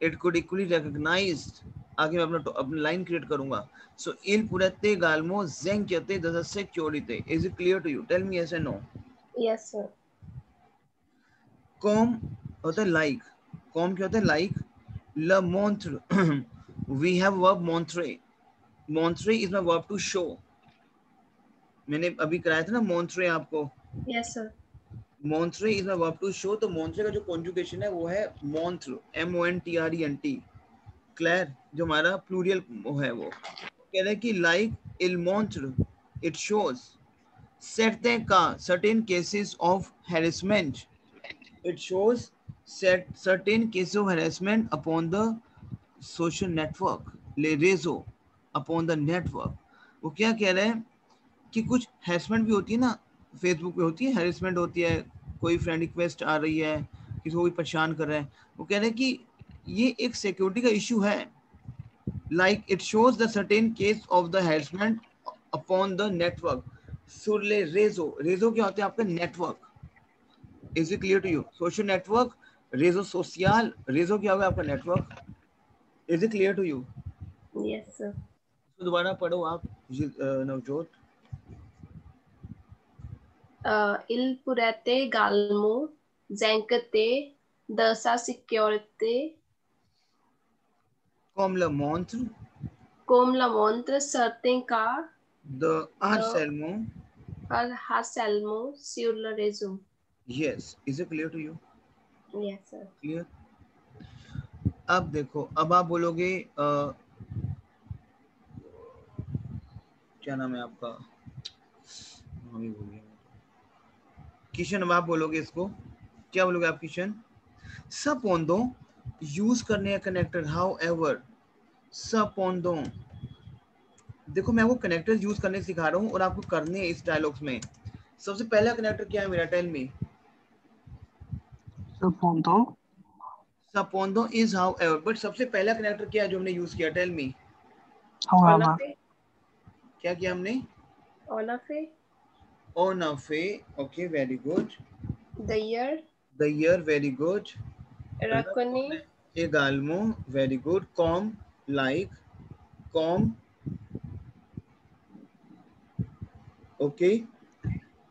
It could equally recognize. आगे मैं अपना लाइन क्रिएट करूंगा. So il pourrait également s'inquiéter de sa sécurité. Is it clear to you? Tell me yes or no. yes sir com होता है like. Com क्या होता है? Like. ल montre. We have verb montre. Montre is my verb to show. मैंने अभी कराया था ना montre आपको. yes sir Montre is my verb to show. तो montre का जो conjugation है वो है montre, montrent. क्लियर? जो हमारा प्लूरियल है वो कह रहे हैं कि like il montre, it shows certain cases of harassment. It shows certain cases of harassment upon the social network, les réseaux, upon the network. वो क्या कह रहे हैं कि कुछ हैरेसमेंट भी होती है ना, फेसबुक पे होती है, हैरेसमेंट होती है, कोई फ्रेंड रिक्वेस्ट आ रही है, किसी को कोई परेशान कर रहा है. वो कह रहे हैं कि ये एक सिक्योरिटी का इशू है. Like it shows the certain case of the harassment upon the network sur les réseaux. रेजो क्या होता है आपका? Network. Is it clear to you? Social network, रेजो सोशल, रेजो क्या होगा आपका? Network. Is it clear to you? yes sir तो दोबारा पढ़ो आप Navjot. il pourrait également s'inquiéter de sa sécurité comme le montre comme le montrent certains cas the harcèlement. harcèlement sur le réseau Yes, is it clear to you? yes sir Clear. अब देखो, अब आप बोलोगे क्या नाम है आपका? किशन. अब आप बोलोगे इसको, क्या बोलोगे आप किशन? सपोंदो यूज करने का कनेक्टर. How ever सपोंदो. देखो मैं आपको कनेक्टर यूज करने सिखा रहा हूँ और आपको करने हैं इस डायलॉग्स में. सबसे पहला कनेक्टर क्या है मेरा? Tell me. सपोंदो इज हाउ एवर. बट सबसे पहला कनेक्टर क्या है जो हमने यूज किया? Tell me. however, क्या किया हमने? en effet On a fait. Okay, very good. d'ailleurs The year, very good. reconnaît Également, very good. Comme, like, comme, Okay.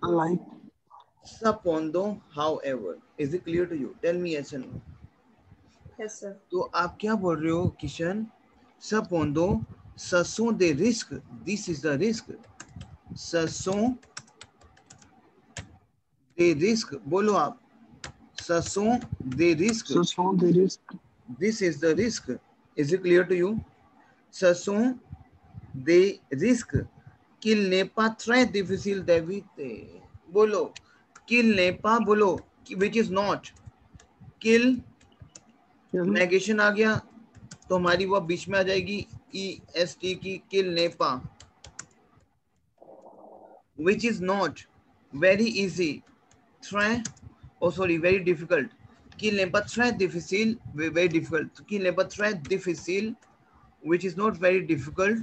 Like, Cependant, however, is it clear to you? Tell me yes or no. Yes, sir. तो आप क्या बोल रहे हो Kishan? Cependant, ce sont des risques. This is the risk. Ce sont des risques. बोलो आप. Ce sont des risques. ce sont des risques. This is the risk. Is it clear to you? Ce sont des risques qu'il n'est pas très difficile d'éviter. बोलो. Qu'il n'est pas, बोलो. Which is not. Qu'il, Kill, negation आ गया तो हमारी वो बीच में आ जाएगी EST की. किल Nipah, which is not very easy, très, oh sorry, very difficult. Qu'il n'est pas très difficile, very difficult. Qu'il n'est pas très difficile, which is not very difficult.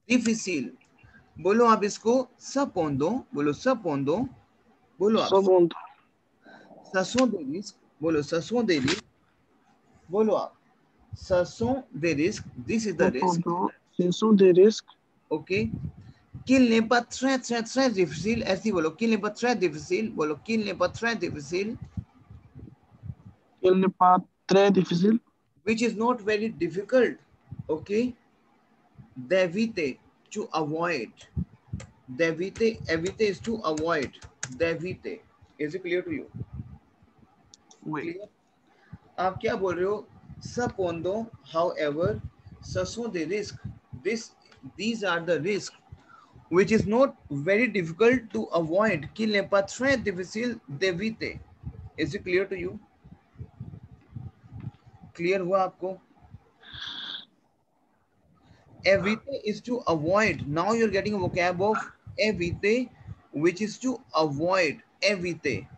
Difficile. बोलो आप इसको. Cependant, बोलो cependant, बोलो आप. second, Ce sont des risques, बोलो ce sont des risques, बोलो आप. Ce sont des risques. This is the risk. cependant, ce sont des risques Okay. Qu'il n'est pas très très très difficile. ऐसे ही बोलो. Qu'il n'est pas très difficile. बोलो qu'il n'est pas très difficile. qu'il n'est pas très difficile Which is not very difficult. Okay. D'éviter, to avoid. D'éviter, éviter is to avoid. D'éviter. Is it clear to you? oui, Clear? आप क्या बोल रहे हो? Cependant, however, ce sont des risques. These are the risks which is not very difficult to avoid. Qu'il n'est pas très difficile d'éviter. Is it clear to you? Clear हुआ आपको? Evite is to avoid. Now you're getting a vocab of evite, which is to avoid. Evite.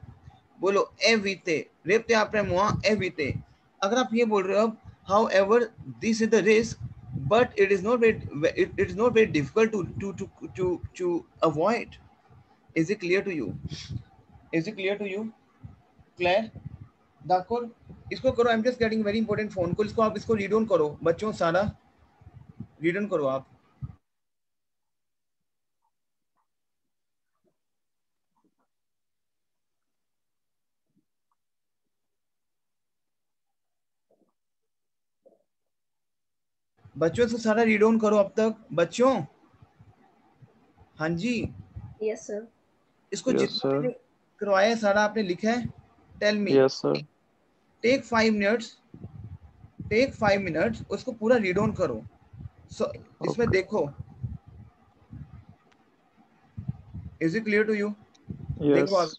बोलो evite. रेपते आप मुआ evite. अगर आप ये बोल रहे हो अब, however, this is the risk, but it is not very, it is not very difficult to avoid. Is it clear to you? Is it clear to you? Claire? दाकुर, इसको करो. I am just getting very important phone call. इसको आप इसको read on करो बच्चों. सारा read on करो आप. बच्चों से सारा रीड ऑन करो अब तक. बच्चों, हाँ जी. Yes, sir. इसको Yes, जितना sir. मैंने करवाया है सारा आपने लिखा है. Tell me. Yes, sir. Take 5 minutes. Take 5 minutes. उसको पूरा रीड ऑन करो. इसमें देखो. Is it clear to you? देखो आप. Yes.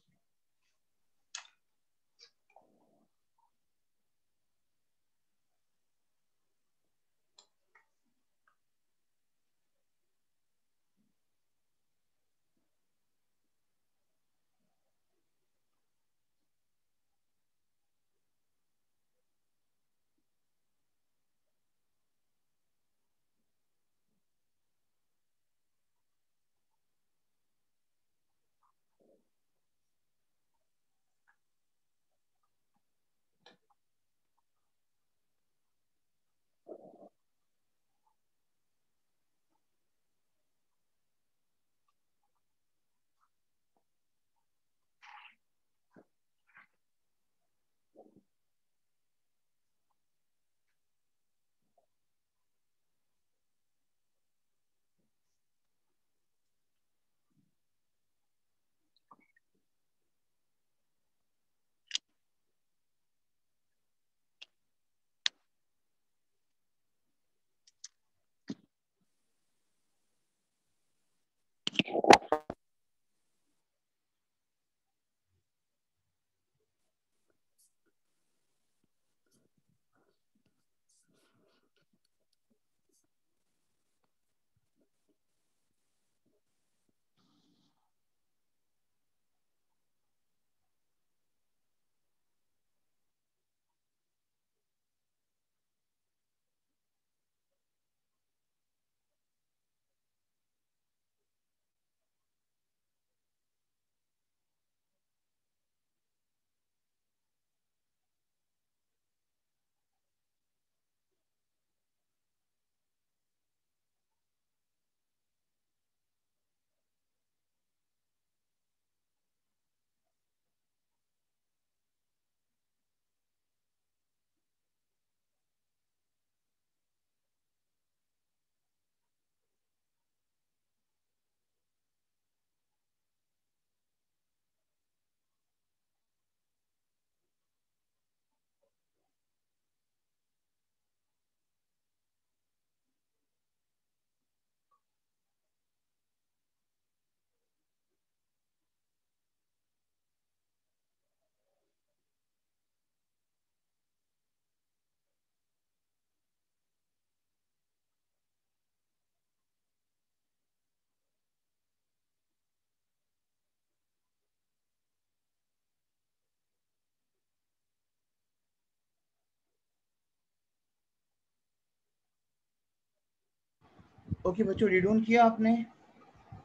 ओके बच्चों, रीड ऑन किया आपने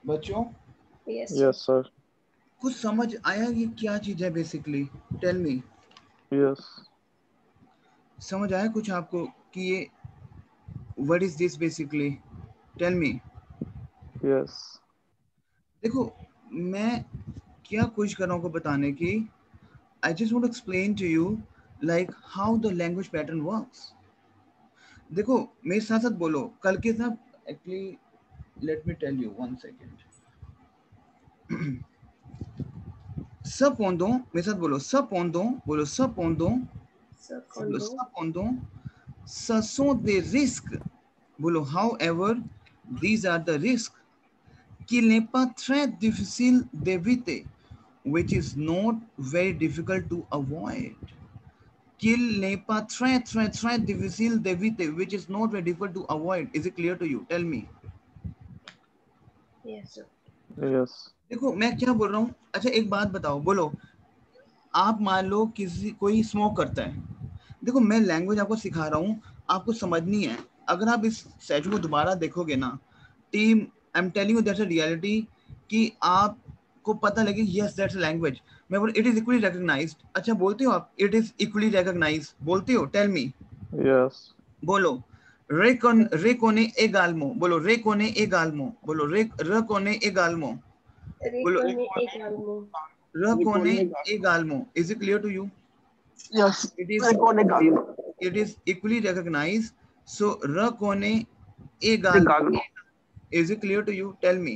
बच्चों? Yes, Yes, sir. कुछ समझ आया ये क्या चीज है बेसिकली? Tell me, Yes. समझ आया कुछ आपको कि ये what is this basically? Tell me. Yes. देखो मैं क्या कोशिश कर रहा हूँ आपको बताने की, I just want to explain to you like how the language pattern works. देखो मेरे साथ साथ बोलो, कल के साथ actually let me tell you one second. Cependant, मेरे साथ बोलो cependant, बोलो cependant, बोलो Secondo. cependant, ce sont des risques, बोलो however, these are the risks qu'il n'est pas très difficile d'éviter, which is not very difficult to avoid. Qu'il n'est pas très difficile d'éviter, which is not very difficult to avoid. Is it clear to you? Tell me. Yes, sir. Yes. देखो मैं क्या बोल रहा हूँ, अच्छा एक बात बताओ, बोलो आप मान लो किसी कोई स्मोक करता है, देखो मैं लैंग्वेज आपको सिखा रहा हूँ, आपको समझनी है। अगर आप इस सेशन को दोबारा देखोगे ना team, I am telling you that's a reality, कि आपको पता लगे यस दैट्स अ लैंग्वेज। मैं बोल इट इज इक्वली रिकॉग्नाइज्ड, अच्छा बोलते हो आप इट इज इक्वली रिकॉग्नाइज्ड, बोलते हो? Tell me, Yes. बोलो रे कोने ए गालमो, बोलो रे कोने ए गालमो, बोलो र कोने ए गालमो, बोलो Recone egalmo. र कोने ए गालमो। Is it clear to you? Yes. It is Recone gallo. it is equally recognized. So rakone egal. Gallo. Is it clear to you? Tell me.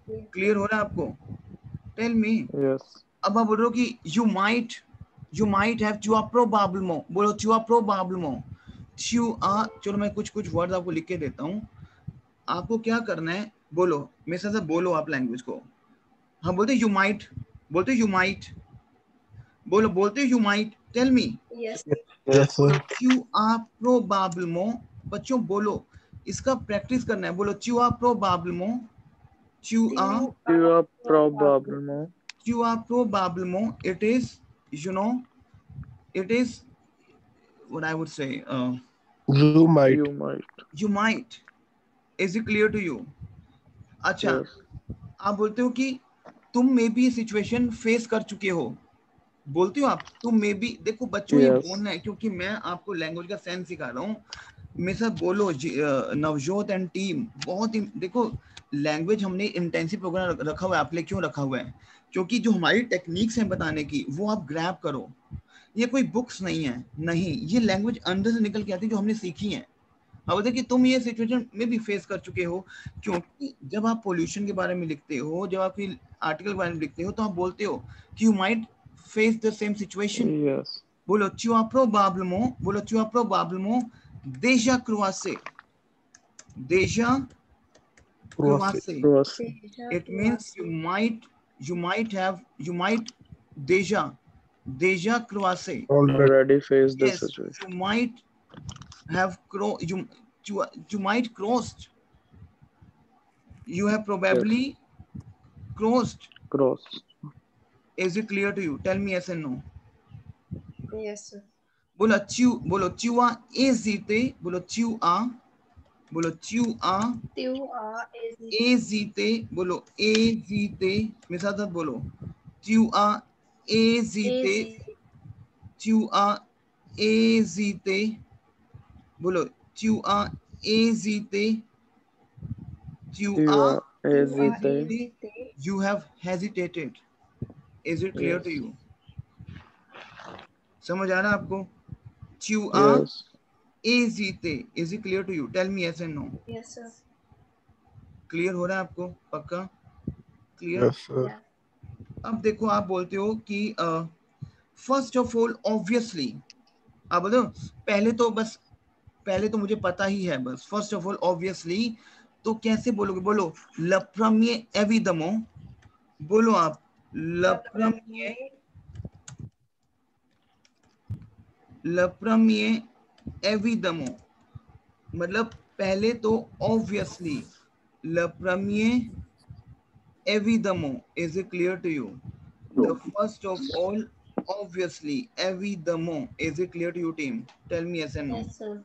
Yes, Clear हो रहा है आपको? Tell me. Yes. अब आप बोल रहे हो कि you might have चुआ probablement, बोलो चुआ probablement, चलो मैं कुछ वर्ड आपको लिख के देता हूँ। आपको क्या करना है, बोलो मेरे साथ बोलो आप लैंग्वेज को। हम बोलते you might, बोलते you might, बोलो बोलते you might, tell me. yes, Yes, sir. चुआ probablement, बच्चों बोलो इसका प्रैक्टिस करना है, बोलो चुआ probablement, चुआ You are probably. probablement, it is, you know, it is what I would say, You might. You might. you might. Is it clear to you? अच्छा Yes. आप बोलते हो कि तुम मे भी सिचुएशन फेस कर चुके हो, बोलते हो आप तुम मे भी। देखो बच्चों ये Yes. बोलना है क्योंकि मैं आपको लैंग्वेज का सेंस सिखा रहा हूँ। मेरे साथ बोलो नवजोत एंड टीम, बहुत ही देखो लैंग्वेज हमने इंटेंसिव प्रोग्राम रखा हुआ है। आपने क्यों रखा हुआ है? क्योंकि जो हमारी टेक्निक्स हैं बताने की वो आप ग्रैब करो। ये कोई बुक्स नहीं है, नहीं, ये लैंग्वेज अंदर से निकल के आती है जो हमने सीखी है। अब बोलते कि तुम ये सिचुएशन में भी फेस कर चुके हो, क्योंकि जब आप पोल्यूशन के बारे में लिखते हो, जब आप आर्टिकल के बारे में लिखते हो तो आप बोलते हो कि you might face the same situation. Yes. बोलो tu as probablement, बोलो tu as probablement déjà croisé, déjà croisé. Cross. It means you might have, you might déjà croisé. Already. Already faced the Yes, situation. you might have you might crossed. You have probably crossed. Cross. Is it clear to you? Tell me yes and no. yes, sir. बोलो tu as hésité, बोलो tu as Tu as hésité, बोलो hésité, मेरे साथ बोलो tu as hésité, tu as hésité, बोलो tu as hésité, tu You as are hesitate. hésité, you have hesitated. Is it clear Yes. to you? समझ आ रहा है आपको? tu as Yes. hésité. Is it clear to you? Tell me yes and no. yes, sir. Clear हो रहा है आपको? पक्का क्लियर? Yes, sir. Yeah. अब देखो आप बोलते हो कि फर्स्ट ऑफ ऑल ऑब्वियसली, आप बोलो पहले तो मुझे पता ही है बस। फर्स्ट ऑफ ऑल ऑब्वियसली तो कैसे बोलोगे? बोलो लप्रमिए एविदमो, बोलो आप लप्रमिए एविदमो, मतलब पहले तो ऑब्वियसली लप्रमिए एविदमो। Is it clear to you? The first of all, obviously, evidamo. Is it clear to you, team? Tell me yes and no. Yes, sir.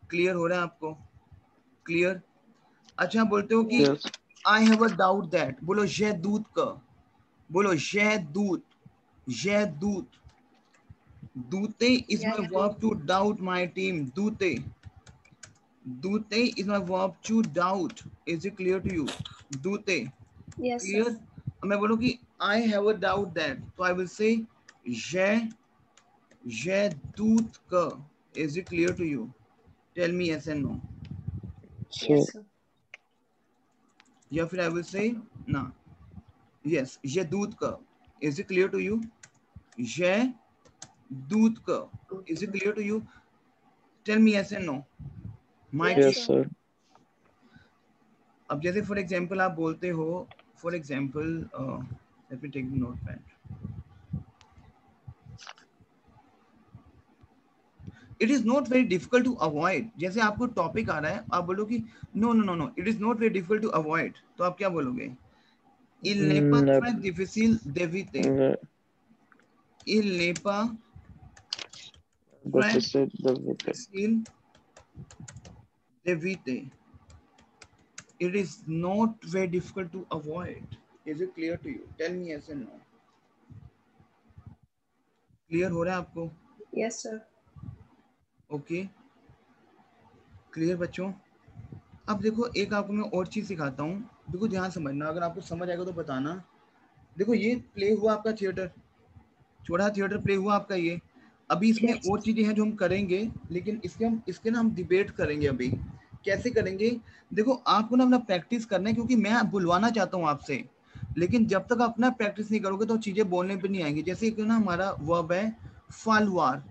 Clear हो रहा है आपको? क्लियर। अच्छा बोलते हो कि Yes. I have a doubt that, बोलो ये दूत का, बोलो ये दूत, ये दूत, दूते is my verb to doubt my team, दूते, दूते is my verb to doubt, is it clear to you? दूते, Yes, क्लियर। sir. मैं बोलूं कि I have a doubt that, तो आई विल से ये दूत का, is it clear to you? Tell me yes and no. So, Yes, sir. या फिर आई विल से ना, यस, ये दूत का, is it clear to you? ये दूत का, is it clear to you? Tell me yes and no. My Yes, yes, team. sir. sir. अब जैसे फॉर एग्जांपल आप बोलते हो, for example let me take the notepad, it is not very difficult to avoid. जैसे आपको topic आ रहा है, आप बोलो कि no no no no, it is not very difficult to avoid, तो आप क्या बोलोगे? Il n'est pas Ne- très difficile d'éviter. ne- Il n'est pas très Deficit, deficit. difficile d'éviter. It is not very difficult to avoid. Is it clear to you? Tell me yes and no. Clear हो रहा है आपको? Yes, sir. Okay. Clear बच्चों? अब देखो एक आपको मैं और चीज सिखाता हूँ, देखो ध्यान समझना, अगर आपको समझ आएगा तो बताना। देखो ये प्ले हुआ आपका थिएटर, छोटा थिएटर प्ले हुआ आपका ये। अभी इसमें Yes. और चीजें हैं जो हम करेंगे, लेकिन इसके ना हम डिबेट करेंगे अभी। कैसे करेंगे? देखो आपको ना अपना प्रैक्टिस करना है, क्योंकि मैं बुलवाना चाहता हूँ आपसे, लेकिन जब तक अपना प्रैक्टिस नहीं करोगे तो चीजें बोलने पे नहीं आएंगी। जैसे कि ना हमारा वर्ब है फालवार,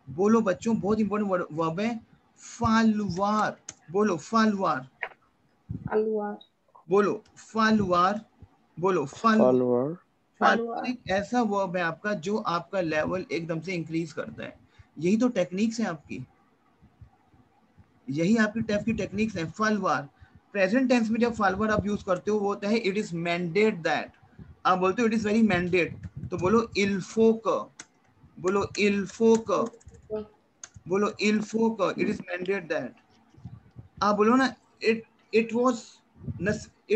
बोलो बच्चों, बहुत इंपॉर्टेंट वर्ब है फालवार, बोलो फालवार, Alwar. बोलो फालवार, बोलो फालवार। Follower. फालवार Alwar. एक ऐसा वर्ब है आपका जो आपका लेवल एकदम से इंक्रीज करता है। यही तो टेक्निक्स है आपकी, यही आपकी टेफ की टेक्निक्स है। फालवार प्रेजेंट टेंस में जब फालवार आप यूज करते हो वो होता है इट इज मैंडेट दैट, आप बोलते हो इट इज वेरी मैंडेट, तो बोलो इल्फोक, बोलो इल्फोक, बोलो इल्फोक, इट इज मैंडेट दैट। आप बोलो ना it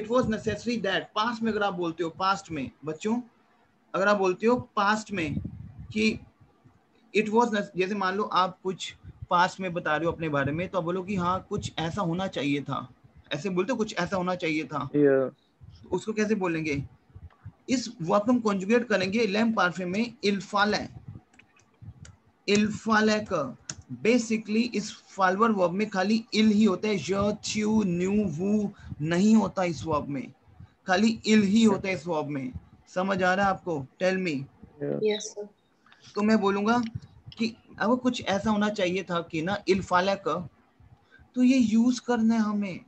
was necessary that, past में अगर आप बोलते हो, पास्ट में बच्चों अगर आप बोलते हो पास्ट में कि इट वाज, जैसे मान लो आप कुछ पास्ट में बता रहे हो अपने बारे में, तो आप बोलो कि हाँ कुछ ऐसा होना चाहिए था, ऐसे बोलते हो कुछ ऐसा होना चाहिए था, Yeah. तो उसको कैसे बोलेंगे? इस वर्ब हम कॉन्जुगेट करेंगे लैम पार्फे में इल्फाले, इल्फाले का। बेसिकली इस फालवर वर्ब में खाली इल ही होता है, य च्यू न्यू वू नहीं होता इस वर्ब में, खाली इल ही होता है इस वर्ब में। समझ आ रहा है आपको? Tell me. Yes. Yes, sir. तो मैं बोलूंगा कि अब कुछ ऐसा होना चाहिए था कि ना इल्फाला का, तो ये यूज करना है हमें।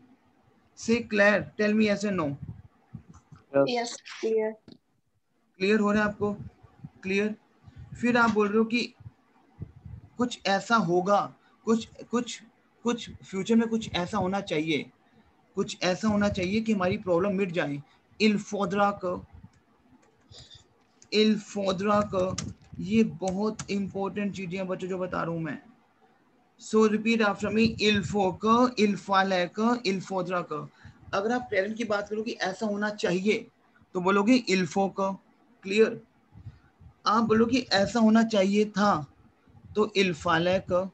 से क्लियर, टेल मी ऐसे नो। Yes. Yes, clear. क्लियर हो रहा है आपको? क्लियर। फिर आप बोल रहे हो कि कुछ ऐसा होगा, कुछ कुछ कुछ फ्यूचर में कुछ ऐसा होना चाहिए, कुछ ऐसा होना चाहिए कि हमारी प्रॉब्लम मिट जाए। इल्फोद्रा का, इल्फोद्रा का, ये बहुत इंपॉर्टेंट चीजें हैं बच्चों जो बता रहा हूं मैं। सो रिपीट आफ्टर मी, इल्फोका, इल्फालेका, इल्फोद्रा का। अगर आप पेरेंट की बात करो कि ऐसा होना चाहिए, तो बोलोगे इल्फोका। क्लियर। आप बोलो कि ऐसा होना चाहिए था, तो इल्फालेका।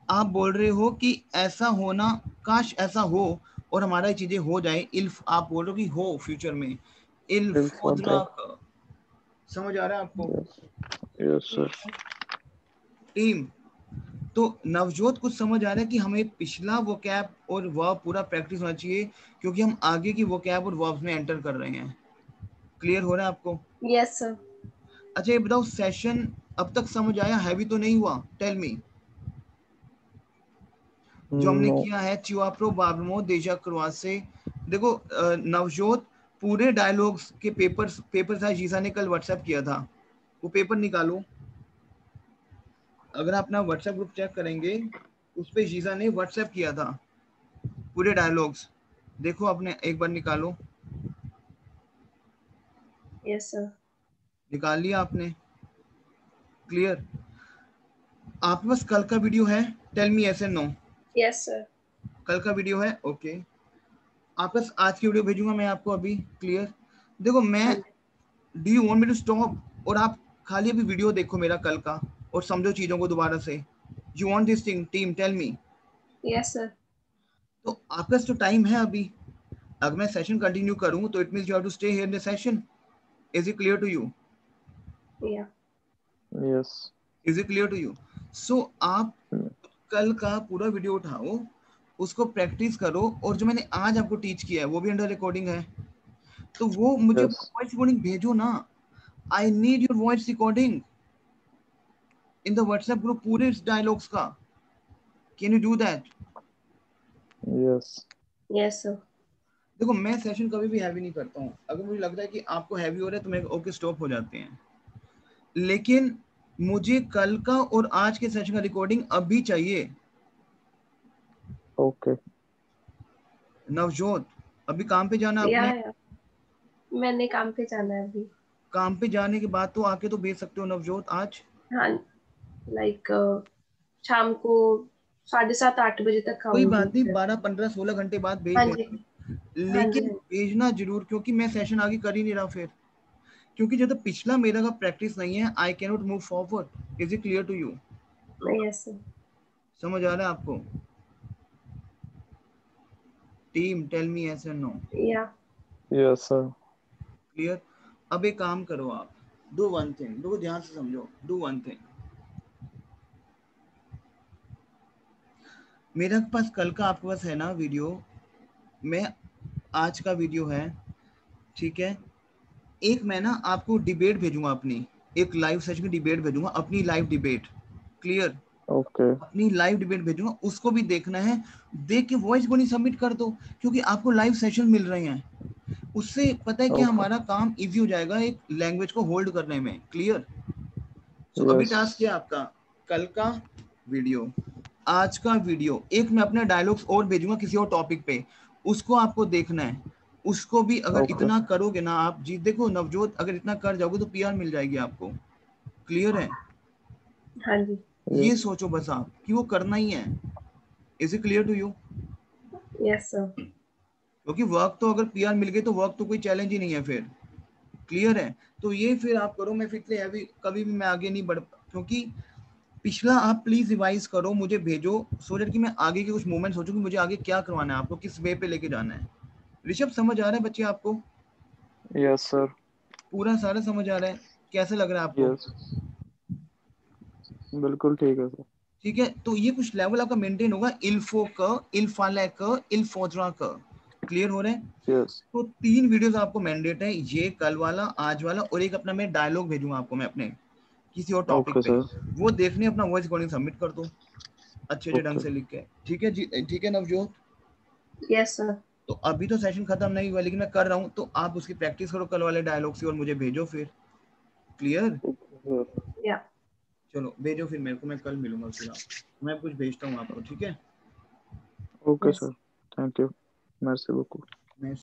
आप बोल रहे हो कि ऐसा होना, काश ऐसा हो और हमारा चीजें हो जाए, इल्फ आप बोल रहे हो कि हो फ्यूचर में, इल्फोद्रा Ilfodra. का। समझ आ रहा है आपको? Yes. Yes, sir. Yes, sir. Team, तो नवजोत कुछ समझ आ रहा है कि हमें पिछला वोकैब और वर्ब पूरा प्रैक्टिस होना चाहिए, क्योंकि हम आगे की वोकैब और वर्ब्स में एंटर कर रहे हैं। क्लियर हो रहा है आपको? Yes, sir. अच्छा ये बताओ, सेशन अब तक समझ आया, हैवी तो नहीं हुआ? Tell me. जो हमने No. किया है च्युआप्रो बाबमो देजा क्रॉस से, देखो नवजोत पूरे डायलॉग्स के पेपर था, जीसा ने कल व्हाट्सएप किया था, वो पेपर निकालो। अगर आप अपना व्हाट्सएप ग्रुप चेक करेंगे, उस पे जीसा ने व्हाट्सएप किया था पूरे डायलॉग्स, देखो आपने एक बार निकालो। Yes, sir. निकाल लिया आपने? क्लियर। आपके पास कल का वीडियो है? Tell me yes and no. Yes, sir. कल का वीडियो है, ओके। आपका आज की वीडियो भेजूंगा मैं आपको अभी, क्लियर। देखो मैं, do you want me to stop, और आप खाली अभी वीडियो देखो मेरा कल का और समझो चीजों को दोबारा से। You want this thing team, tell me. Yes sir. तो आपका तो टाइम है अभी, अगर मैं सेशन कंटिन्यू करूं तो it means you have to stay here in the session. Is it clear to you? या Yes. Is it clear to you? So आप कल का पूरा वीडियो उठाओ, उसको प्रैक्टिस करो, और जो मैंने आज आपको टीच किया है वो भी अंडर रिकॉर्डिंग है, तो वो मुझे Yes. वॉइस रिकॉर्डिंग भेजो ना। I need your voice recording in the WhatsApp group पूरे डायलॉग्स का। Can you do that? Yes. Yes sir. देखो मैं सेशन कभी भी हैवी नहीं करता हूँ, अगर मुझे लगता है कि आपको हैवी हो रहा है तो मैं ओके स्टॉप हो जाते हैं, लेकिन मुझे कल का और आज के सेशन का रिकॉर्डिंग अभी चाहिए। Okay. नवजोत, अभी काम पे जाना या आपने, मैंने काम पे जाना है अभी। काम पे जाने के बाद तो आके तो भेज सकते हो नवजोत आज। हाँ, लाइक शाम को 7:30-8 बजे तक कोई आऊंगी बात नहीं, फिर। 12 15 16 घंटे बाद भेज हाँ जी। देना, हाँ जी। लेकिन भेजना जरूर, क्योंकि मैं सेशन आगे कर ही नहीं रहा फिर, क्योंकि जब तक पिछला मेरा का प्रैक्टिस नहीं है I can not move forward. Is it clear to you? Yes sir. समझ आ रहा है आपको? टीम टेल मी यस और नो। या Yes, sir. क्लियर? अब एक काम करो आप, डू वन थिंग, देखो ध्यान से समझो, डू वन थिंग। मेरे पास कल का आपके पास है ना वीडियो, मैं आज का वीडियो है, ठीक है। एक मैं ना आपको डिबेट भेजूंगा अपनी, एक लाइव सेशन की डिबेट भेजूंगा, अपनी लाइव डिबेट, क्लियर? Okay. अपनी लाइव डिबेट भेजूंगा, उसको भी देखना है, देख के वॉइस को नहीं सबमिट कर दो, क्योंकि आपको लाइव सेशन मिल रहे हैं, उससे पता है कि Okay. हमारा काम इजी हो जाएगा एक लैंग्वेज को होल्ड करने में, क्लियर? सो अभी Yes. टास्क क्या है आपका? कल का वीडियो, आज का वीडियो, एक मैं अपने डायलॉग्स और भेजूंगा किसी और टॉपिक पे, उसको आपको देखना है। उसको भी अगर Okay. इतना करोगे ना आप जी, देखो नवजोत, अगर इतना कर जाओगे तो पीआर मिल जाएगी आपको, क्लियर है? हाँ जी। ये Yes. सोचो बस आप कि वो करना ही है। Is it clear to you? Yes sir. क्योंकि वर्क तो अगर पीआर मिल गई तो वर्क तो कोई चैलेंज ही नहीं है फिर, क्लियर है? तो ये फिर आप करो, मैं फिर अभी कभी भी मैं आगे नहीं बढ़, क्योंकि पिछला आप प्लीज रिवाइज करो, मुझे भेजो, सो दैट कि मैं आगे के कुछ मोमेंट सोचूं कि मुझे आगे क्या करवाना है, आपको किस वे पे लेके जाना है। ऋषभ समझ आ रहा है बच्चे आपको? Yes, sir. पूरा सारा समझ आ रहा है? कैसे लग रहा है आपको? Yes. बिल्कुल ठीक है सर। ठीक है, तो ये कुछ लेवल आपका मेंटेन होगा, इल्फो का, इल्फाले का, इल्फोजरा का, क्लियर हो रहा है? Yes. तो 3 वीडियोस आपको मैंडेट है, ये कल वाला, आज वाला, और एक अपना मैं डायलॉग भेजूंगा आपको मैं अपने किसी और टॉपिक Okay, पे, sir. वो देखने अपना वॉइस रिकॉर्डिंग सबमिट कर दो अच्छे से ढंग Okay. से लिख के, ठीक है जी? ठीक है नवजोत? Yes sir. तो अभी तो सेशन खत्म नहीं हुआ, लेकिन मैं कर रहा हूँ, तो आप उसकी प्रैक्टिस करो कल वाले डायलॉग से और मुझे भेजो फिर, क्लियर? Okay, sir. या चलो भेजो फिर मेरे को, मैं कल मिलूंगा फिर, आप मैं कुछ भेजता हूँ आपको, ठीक है? Okay, yes. sir. Thank you. Merci beaucoup. मैं